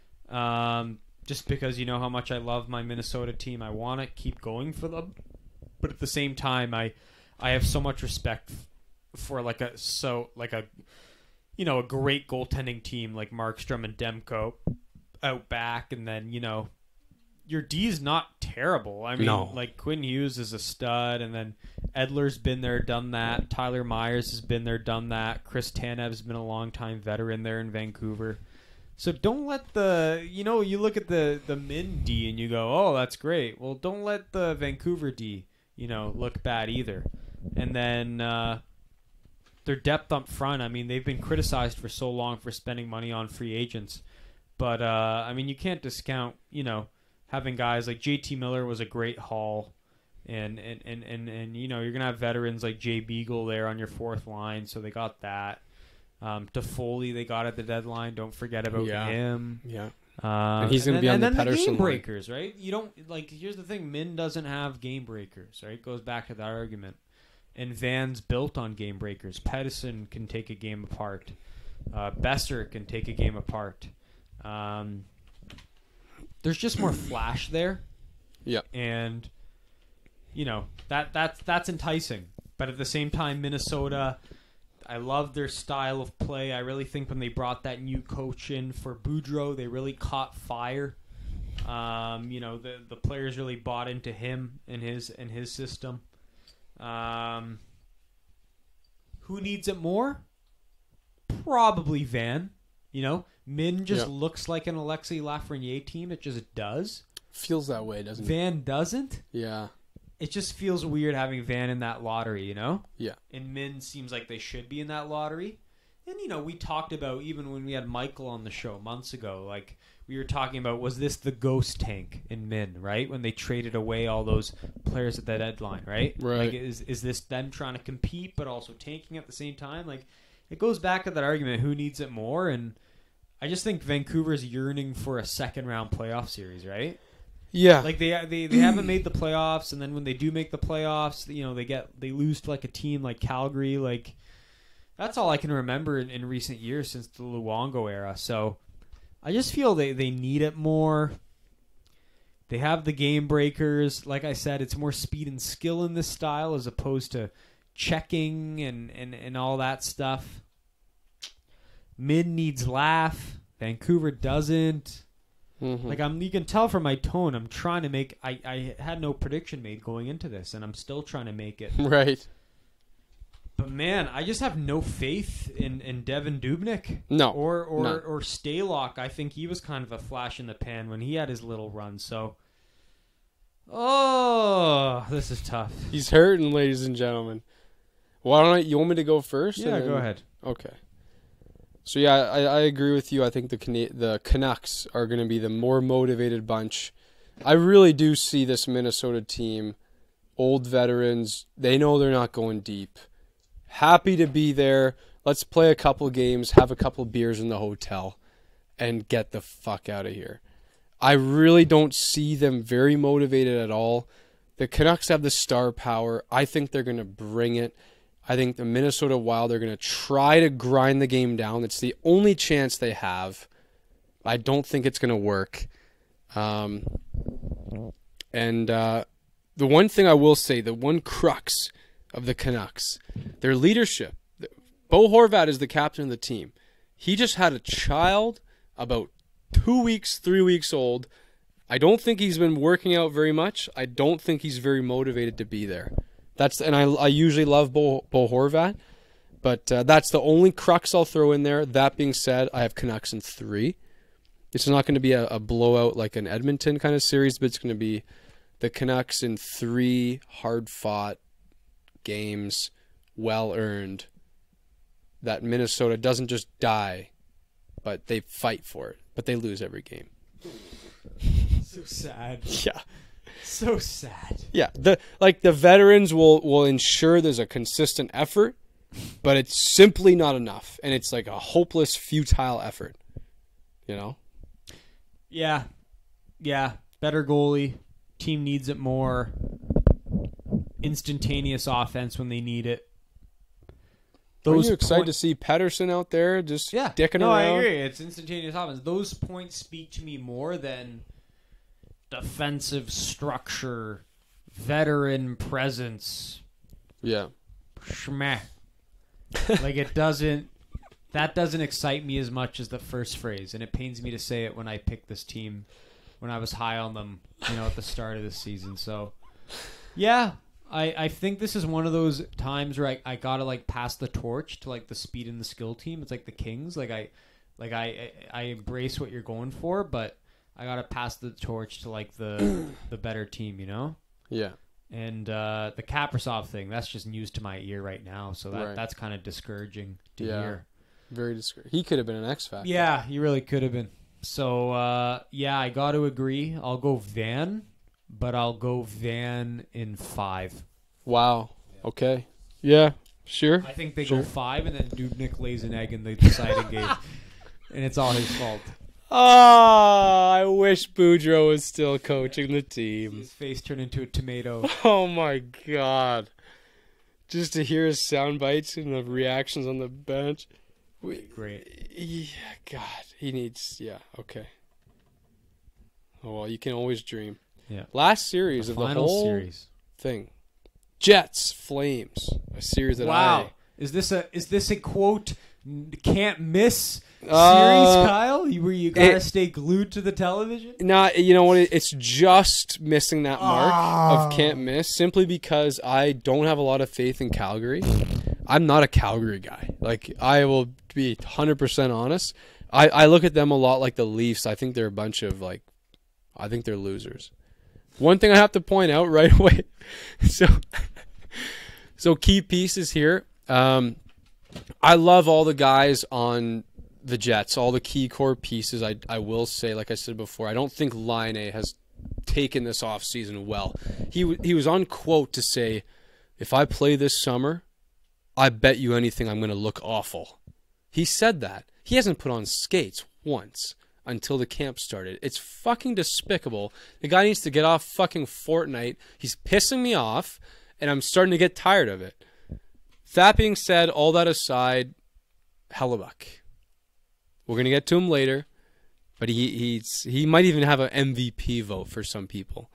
Just because you know how much I love my Minnesota team, I want to keep going for them, but at the same time, I have so much respect for a great goaltending team like Markstrom and Demko out back, and then your D's not terrible. I mean, No. like Quinn Hughes is a stud, and then Edler's been there, done that. Tyler Myers has been there, done that. Chris Tanev's been a long-time veteran there in Vancouver. So don't let you look at the Min D and you go, oh, that's great. Well, don't let the Vancouver D, look bad either. And then their depth up front, I mean, they've been criticized for so long for spending money on free agents. But, I mean, you can't discount, having guys like JT Miller was a great haul. And you're going to have veterans like Jay Beagle there on your fourth line, so they got that. Toffoli, they got at the deadline. Don't forget about him. Yeah. And he's going to be on the Pettersson game line. Breakers, right? You don't here's the thing, Min doesn't have game breakers, right? Goes back to that argument. And Van's built on game breakers. Pettersson can take a game apart. Besser can take a game apart. There's just more flash there. Yeah. And that's enticing. But at the same time, Minnesota, I love their style of play. I really think when they brought that new coach in for Boudreau, they really caught fire. The players really bought into him and his system. Who needs it more? Probably Van. Min just looks like an Alexis Lafreniere team. It just does. Feels that way, doesn't it? Van doesn't. Yeah. It just feels weird having Van in that lottery, Yeah. And Min seems like they should be in that lottery. And, we talked about, even when we had Michael on the show months ago, like, we were talking about, was this the ghost tank in Min, right? When they traded away all those players at that deadline, right? Right. Like, is this them trying to compete but also tanking at the same time? Like, it goes back to that argument, who needs it more? And I just think Vancouver's yearning for a second-round playoff series, right? Yeah. Like they haven't made the playoffs, and then when they do make the playoffs, they lose to like a team like Calgary. Like, that's all I can remember in recent years since the Luongo era. So I just feel they need it more. They have the game breakers. Like I said, it's more speed and skill in this style as opposed to checking and all that stuff. Mid needs laugh. Vancouver doesn't. Mm-hmm. Like you can tell from my tone, I'm trying to make. I had no prediction made going into this, and I'm still trying to make it. Right. But man, I just have no faith in Devin Dubnyk. No. Or Stalock. I think he was kind of a flash in the pan when he had his little run. So, this is tough. He's hurting, ladies and gentlemen. Why don't you want me to go first? Yeah, go ahead. Okay. So yeah, I agree with you. I think the Canucks are going to be the more motivated bunch. I really do see this Minnesota team, old veterans. They know they're not going deep. Happy to be there. Let's play a couple games, have a couple beers in the hotel, and get the fuck out of here. I really don't see them very motivated at all. The Canucks have the star power. I think they're going to bring it. I think the Minnesota Wild are going to try to grind the game down. It's the only chance they have. I don't think it's going to work. The one thing I will say, the one crux of the Canucks, their leadership. Bo Horvat is the captain of the team. He just had a child about 3 weeks old. I don't think he's been working out very much. I don't think he's very motivated to be there. I usually love Bo Horvat, but that's the only crux I'll throw in there. That being said, I have Canucks in 3. It's not going to be a blowout like an Edmonton kind of series, but it's going to be the Canucks in 3 hard-fought games, well-earned, that Minnesota doesn't just die, but they fight for it, but they lose every game. So sad. Yeah. So sad. Yeah, the veterans will ensure there's a consistent effort, but it's simply not enough, and it's like a hopeless, futile effort. Yeah. Better goalie. Team needs it more. Instantaneous offense when they need it. Are you excited to see Pettersson out there just dicking around? I agree. It's instantaneous offense. Those points speak to me more than defensive structure, veteran presence. Yeah. Schmeh. Like that doesn't excite me as much as the first phrase, and it pains me to say it when I pick this team when I was high on them, at the start of the season. So, yeah, I think this is one of those times where I gotta like pass the torch to like the speed and the skill team. It's like the Kings. I embrace what you're going for, but I gotta pass the torch to like the better team. Yeah. And the Kaprizov thing, that's just news to my ear right now. So Right. that's kind of discouraging to hear. Very discouraging. He could have been an X Factor. Yeah, he really could have been. So, I got to agree. I'll go Van, but I'll go Van in 5. Wow. Okay. Yeah, sure. I think they go 5, and then Dubnyk lays an egg in the deciding game. And it's all his fault. Oh, I wish Boudreaux was still coaching the team. His face turned into a tomato. Oh, my God. Just to hear his sound bites and the reactions on the bench. Great. Yeah, God. He needs... Yeah, okay. Oh, well, you can always dream. Yeah. Last series The of the final whole series. thing. Jets, Flames. A series that Wow. Is this a quote can't miss series, Kyle? Where you gotta stay glued to the television? Nah, you know what? It's just missing that mark of can't miss simply because I don't have a lot of faith in Calgary. I'm not a Calgary guy. Like, I will be 100% honest. I look at them a lot like the Leafs. I think they're a bunch of, like, I think they're losers. One thing I have to point out right away. So key pieces here. I love all the guys on the Jets, all the key core pieces. I will say, like I said before, I don't think Line A has taken this offseason well. He was on quote to say, if I play this summer, I bet you anything I'm going to look awful. He said that. He hasn't put on skates once until the camp started. It's fucking despicable. The guy needs to get off fucking Fortnite. He's pissing me off, and I'm starting to get tired of it. That being said, all that aside, Hellebuck. We're going to get to him later, but he might even have an MVP vote for some people,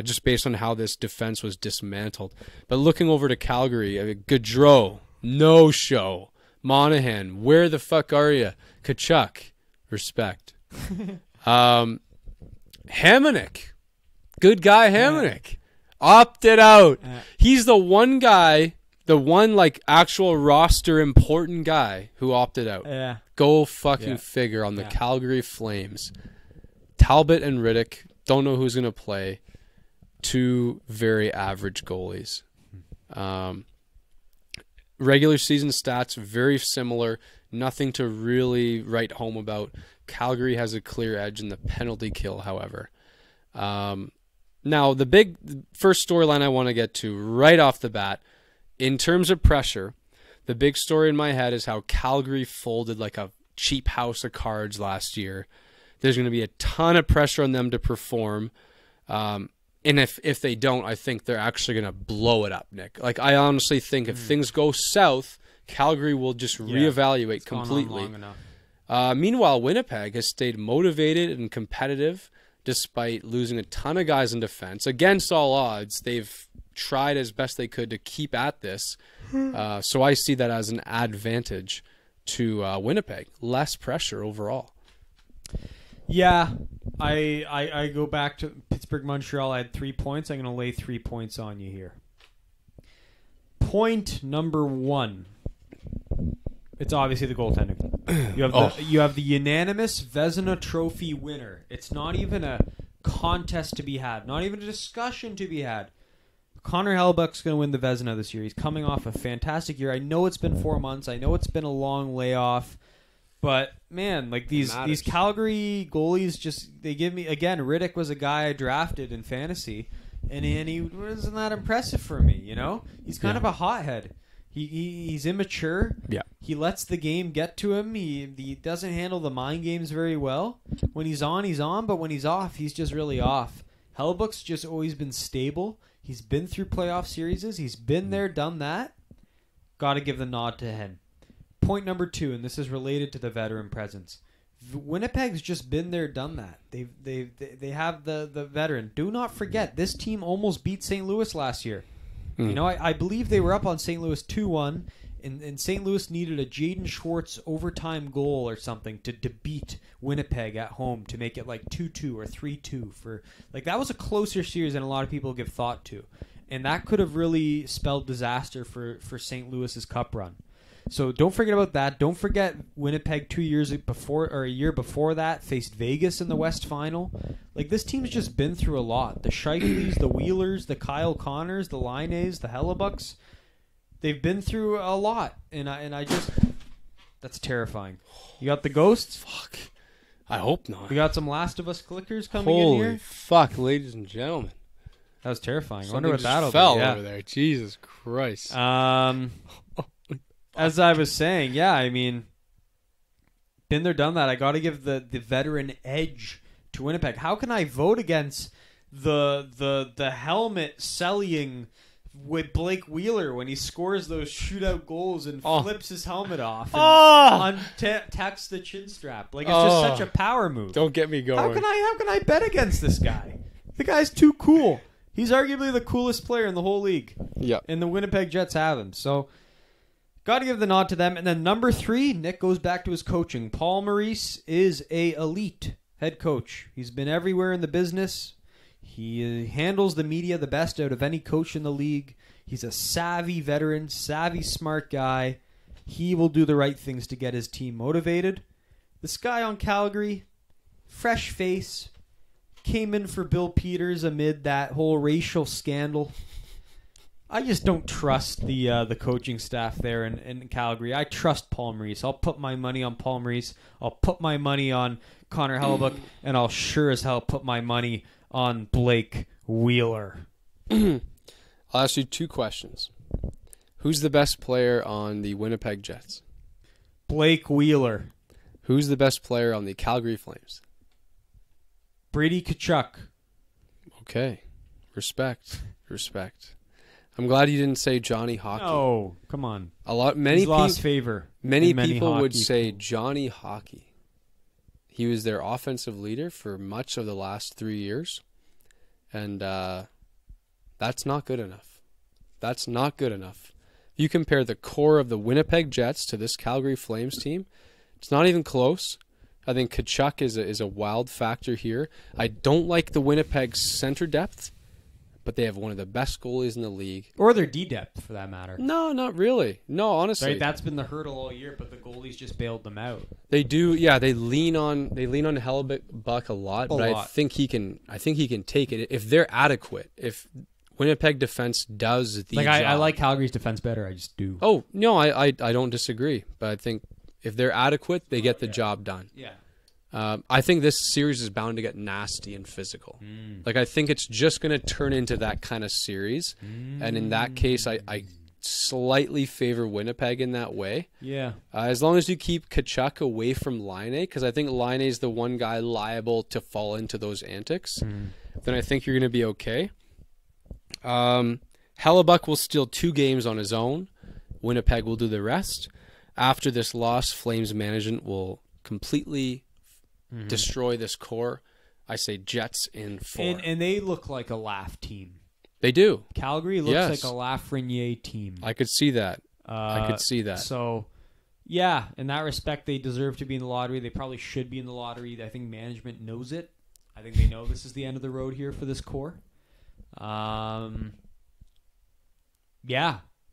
just based on how this defense was dismantled. But looking over to Calgary, Gaudreau, no show. Monahan, where the fuck are you? Kachuk, respect. Hamonic, good guy Hamonic, opted out. He's the one guy, the one like actual roster important guy who opted out. Yeah. Go fucking figure on the Calgary Flames. Talbot and Riddick, don't know who's going to play. Two very average goalies. Regular season stats, very similar. Nothing to really write home about. Calgary has a clear edge in the penalty kill, however. Now, the first storyline I want to get to right off the bat, in terms of pressure, the big story in my head is how Calgary folded like a cheap house of cards last year. There's going to be a ton of pressure on them to perform. And if they don't, I think they're actually going to blow it up, Nick. Like, I honestly think if things go south, Calgary will just reevaluate completely. Gone on long enough. Meanwhile, Winnipeg has stayed motivated and competitive despite losing a ton of guys in defense. Against all odds, they've tried as best they could to keep at this. So I see that as an advantage to Winnipeg. Less pressure overall. Yeah, I go back to Pittsburgh, Montreal. I had 3 points. I'm going to lay 3 points on you here. Point number 1. It's obviously the goaltending. You have the unanimous Vezina Trophy winner. It's not even a contest to be had. Not even a discussion to be had. Connor Hellebuck's going to win the Vezina this year. He's coming off a fantastic year. I know it's been 4 months. I know it's been a long layoff. But, man, like these Calgary goalies they give me, again, Riddick was a guy I drafted in fantasy, and he wasn't that impressive for me, you know? He's kind of a hothead. He's immature. Yeah. He lets the game get to him. He doesn't handle the mind games very well. When he's on, but when he's off, he's just really off. Hellebuck's just always been stable. He's been through playoff series. He's been there, done that. Got to give the nod to him. Point number 2, and this is related to the veteran presence. Winnipeg's just been there, done that. They have the veteran. Do not forget, this team almost beat St. Louis last year. You know, I believe they were up on St. Louis 2-1, And St. Louis needed a Jaden Schwartz overtime goal or something to beat Winnipeg at home to make it like 2-2 or 3-2 for like that was a closer series than a lot of people give thought to, and that could have really spelled disaster for St. Louis's cup run. So don't forget about that. Don't forget Winnipeg 2 years before or a year before that faced Vegas in the West Final. Like this team's just been through a lot. The Scheifeleys, the Wheelers, the Kyle Connors, the Laines, the Hellebucks. They've been through a lot, and I just that's terrifying. You got the Ghosts. Fuck. I hope not. We got some Last of Us clickers coming Holy in here. Fuck, ladies and gentlemen. That was terrifying. I Something wonder what just that'll fell be. Yeah. over there. Jesus Christ. As I was saying, yeah, I mean, been there, done that. I got to give the veteran edge to Winnipeg. How can I vote against the helmet selling with Blake Wheeler when he scores those shootout goals and flips his helmet off and tucks the chin strap? Like it's just such a power move. Don't get me going. How can I bet against this guy? The guy's too cool. He's arguably the coolest player in the whole league. Yeah. And the Winnipeg Jets have him. So got to give the nod to them. And then number 3, Nick goes back to his coaching. Paul Maurice is a elite head coach. He's been everywhere in the business. He handles the media the best out of any coach in the league. He's a savvy veteran, savvy, smart guy. He will do the right things to get his team motivated. This guy on Calgary, fresh face, came in for Bill Peters amid that whole racial scandal. I just don't trust the coaching staff there in Calgary. I trust Paul Maurice. I'll put my money on Paul Maurice. I'll put my money on Connor Hellebuck, and I'll sure as hell put my money on Blake Wheeler. I'll ask you 2 questions. Who's the best player on the Winnipeg Jets? Blake Wheeler. Who's the best player on the Calgary Flames? Brady Tkachuk. Okay. Respect. I'm glad you didn't say Johnny Hockey. Oh, come on. Many He's lost favor. Many in people would hockey. say Johnny Hockey. He was their offensive leader for much of the last 3 years, and that's not good enough. That's not good enough. If you compare the core of the Winnipeg Jets to this Calgary Flames team, it's not even close. I think Tkachuk is a wild factor here. I don't like the Winnipeg center depth, but they have one of the best goalies in the league. Or their D-depth, for that matter. No, not really. No, honestly. Right, that's been the hurdle all year, but the goalies just bailed them out. They do, yeah. They lean on Hellebuck a lot, but I think he can take it if they're adequate. If Winnipeg defense does the job. I like Calgary's defense better. I just do. Oh no, I don't disagree, but I think if they're adequate, they get the job done. Yeah. I think this series is bound to get nasty and physical. Like I think it's just going to turn into that kind of series, and in that case, I slightly favor Winnipeg in that way. Yeah. As long as you keep Tkachuk away from Laine, because I think Laine is the one guy liable to fall into those antics, then I think you're going to be okay. Hellebuck will steal 2 games on his own. Winnipeg will do the rest. After this loss, Flames management will completely destroy this core. I say Jets in 4. And they look like a laugh team. They do. Calgary looks like a Lafreniere team. I could see that. So, yeah, in that respect, they deserve to be in the lottery. They probably should be in the lottery. I think management knows it. I think they know this is the end of the road here for this core. Yeah,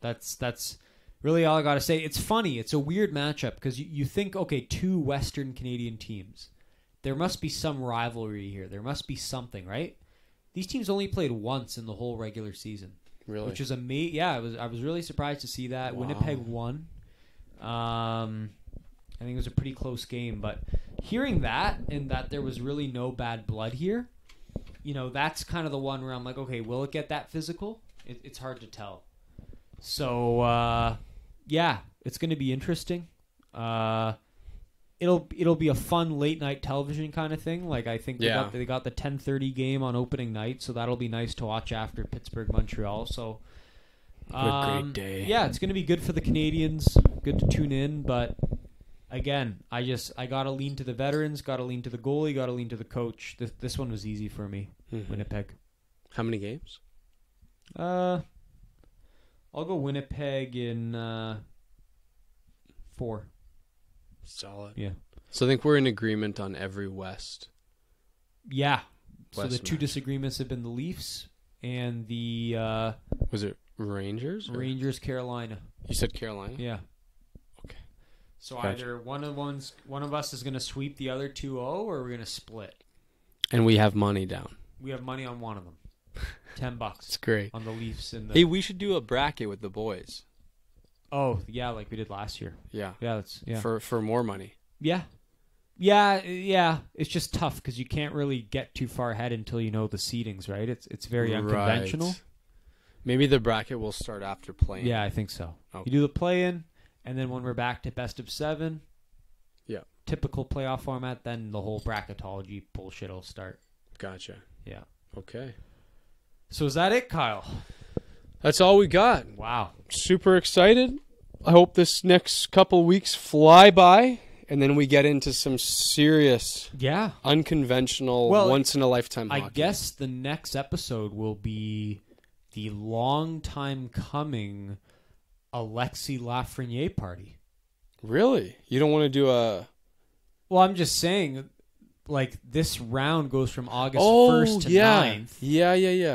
that's really all I got to say. It's funny. It's a weird matchup because you think, okay, 2 Western Canadian teams. There must be some rivalry here. There must be something, right? These teams only played once in the whole regular season. Really? Which is amazing. Yeah, I was really surprised to see that. Wow. Winnipeg won. I think it was a pretty close game. But hearing that and that there was really no bad blood here, that's kind of the one where I'm like, okay, will it get that physical? It's hard to tell. So, yeah, it's going to be interesting. It'll be a fun late night television kind of thing. Like I think they got the 10:30 game on opening night, so that'll be nice to watch after Pittsburgh Montreal. So what a great day. Yeah, it's going to be good for the Canadians. Good to tune in, but again, I gotta lean to the veterans, gotta lean to the goalie, gotta lean to the coach. This one was easy for me. Winnipeg. How many games? I'll go Winnipeg in 4. Solid. Yeah. So I think we're in agreement on every West. Yeah. So West the 2 match. disagreements have been the Leafs and the Was it Rangers? Or- Rangers, Carolina. You said Carolina? Yeah. Okay. So Gotcha. either one of us is going to sweep the other 2-0, or we're going to split. And we have money down. We have money on one of them. $10 It's great. on the Leafs and the. Hey, we should do a bracket with the boys. Oh yeah, like we did last year. Yeah. Yeah, that's For more money. Yeah. It's just tough because you can't really get too far ahead until you know the seedings, right? It's very unconventional. Right. Maybe the bracket will start after playing. Yeah, I think so. Okay. You do the play-in, and then when we're back to best of 7, Yeah. typical playoff format, then the whole bracketology bullshit will start. Gotcha. Yeah. Okay. So is that it, Kyle? That's all we got. Wow. Super excited. I hope this next couple weeks fly by, and then we get into some serious, Yeah. unconventional, Well, once-in-a-lifetime I hockey. guess the next episode will be the long time coming Alexis Lafreniere party. Really? You don't want to do a... Well, I'm just saying, like, this round goes from August 1st to 9th. Yeah.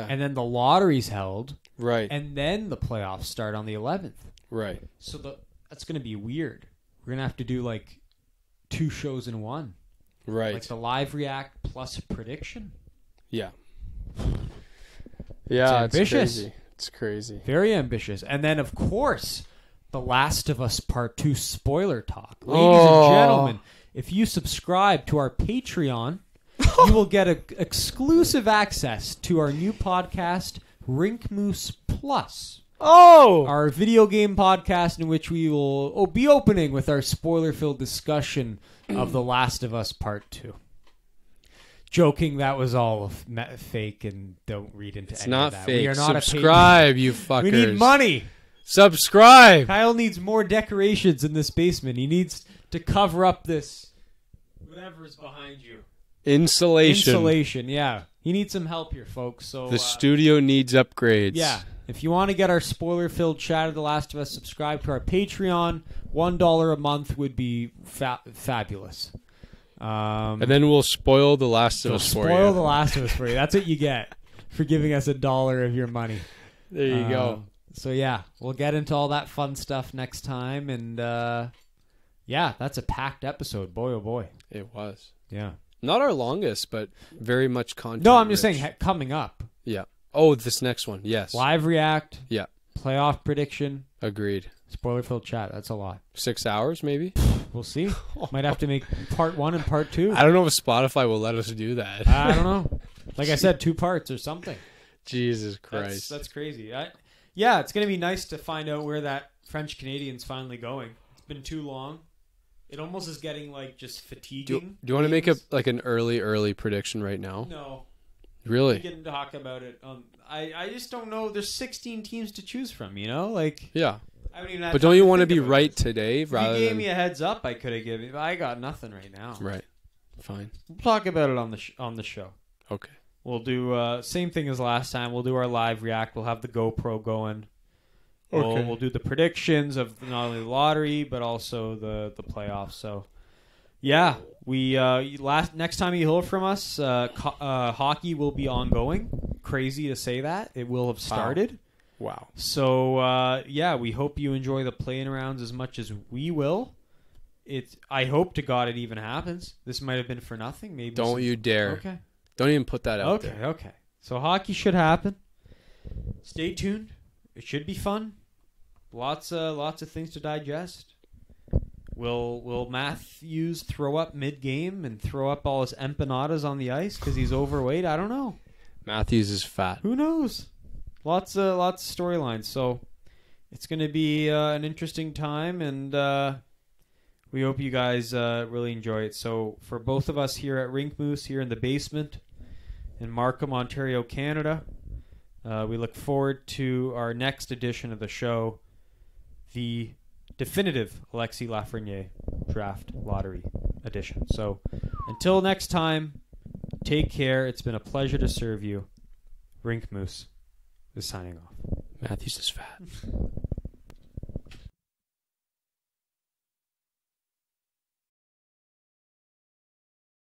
And then the lottery's held. Right. And then the playoffs start on the 11th. Right. So that's going to be weird. We're going to have to do, like, 2 shows in one. Right. Like the live react plus a prediction. Yeah. Yeah, It's ambitious. crazy. It's crazy. Very ambitious. And then, of course, The Last of Us Part 2 spoiler talk. Ladies and gentlemen, if you subscribe to our Patreon, you will get exclusive access to our new podcast, Rink Moose Plus. Oh! Our video game podcast in which we will be opening with our spoiler-filled discussion of The Last of Us Part 2. Joking, that was all fake, and don't read into It's any not of that. fake. We are not Subscribe, you fuckers. We need money. Subscribe! Kyle needs more decorations in this basement. He needs to cover up this whatever's behind you. Insulation. Yeah. He needs some help here, folks. So The studio needs upgrades. yeah. If you want to get our spoiler-filled chat of The Last of Us, subscribe to our Patreon. $1 a month would be fabulous. And then we'll spoil The Last of Us for you. Spoil The Last of Us for you. That's what you get for giving us $1 of your money. There you go. So yeah, we'll get into all that fun stuff next time. And yeah, that's a packed episode. Boy, oh boy. It was. Yeah. Not our longest, but very much content. No, I'm just rich. saying coming up. Yeah. Oh, this next one. Yes. Live react. Yeah. Playoff prediction. Agreed. Spoiler-filled chat. That's a lot. 6 hours, maybe? We'll see. Might have to make part 1 and part 2. I don't know if Spotify will let us do that. I don't know. Like I said, 2 parts or something. Jesus Christ. That's crazy. Yeah, it's going to be nice to find out where that French-Canadian's finally going. It's been too long. It almost is getting, like, just fatiguing. Do you want to make an early prediction right now? No. Really? We can talk about it. I just don't know. There's 16 teams to choose from, you know? Like, Yeah. I don't even have But time don't you to want to think be about right it. today If rather you gave than... me a heads up, I could have given you. But I got nothing right now. Right. Fine. We'll talk about it on the show. Okay. We'll do same thing as last time. We'll do our live react. We'll have the GoPro going. Okay. We'll do the predictions of not only the lottery but also the playoffs. So, yeah, we next time you hear from us, hockey will be ongoing. Crazy to say that it will have started. Wow. So yeah, we hope you enjoy the playing rounds as much as we will. I hope to God it even happens. This might have been for nothing. Maybe. Don't you dare. Okay. Don't even put that out there. Okay. So hockey should happen. Stay tuned. It should be fun. Lots of things to digest. Will Matthews throw up mid-game and throw up all his empanadas on the ice because he's overweight? I don't know. Matthews is fat. Who knows? Lots of storylines. So it's going to be an interesting time, and we hope you guys really enjoy it. So for both of us here at Rink Moose, here in the basement in Markham, Ontario, Canada, we look forward to our next edition of the show, the definitive Alexis Lafreniere Draft Lottery edition. So until next time, take care. It's been a pleasure to serve you. Rink Moose is signing off. Matthews is fat.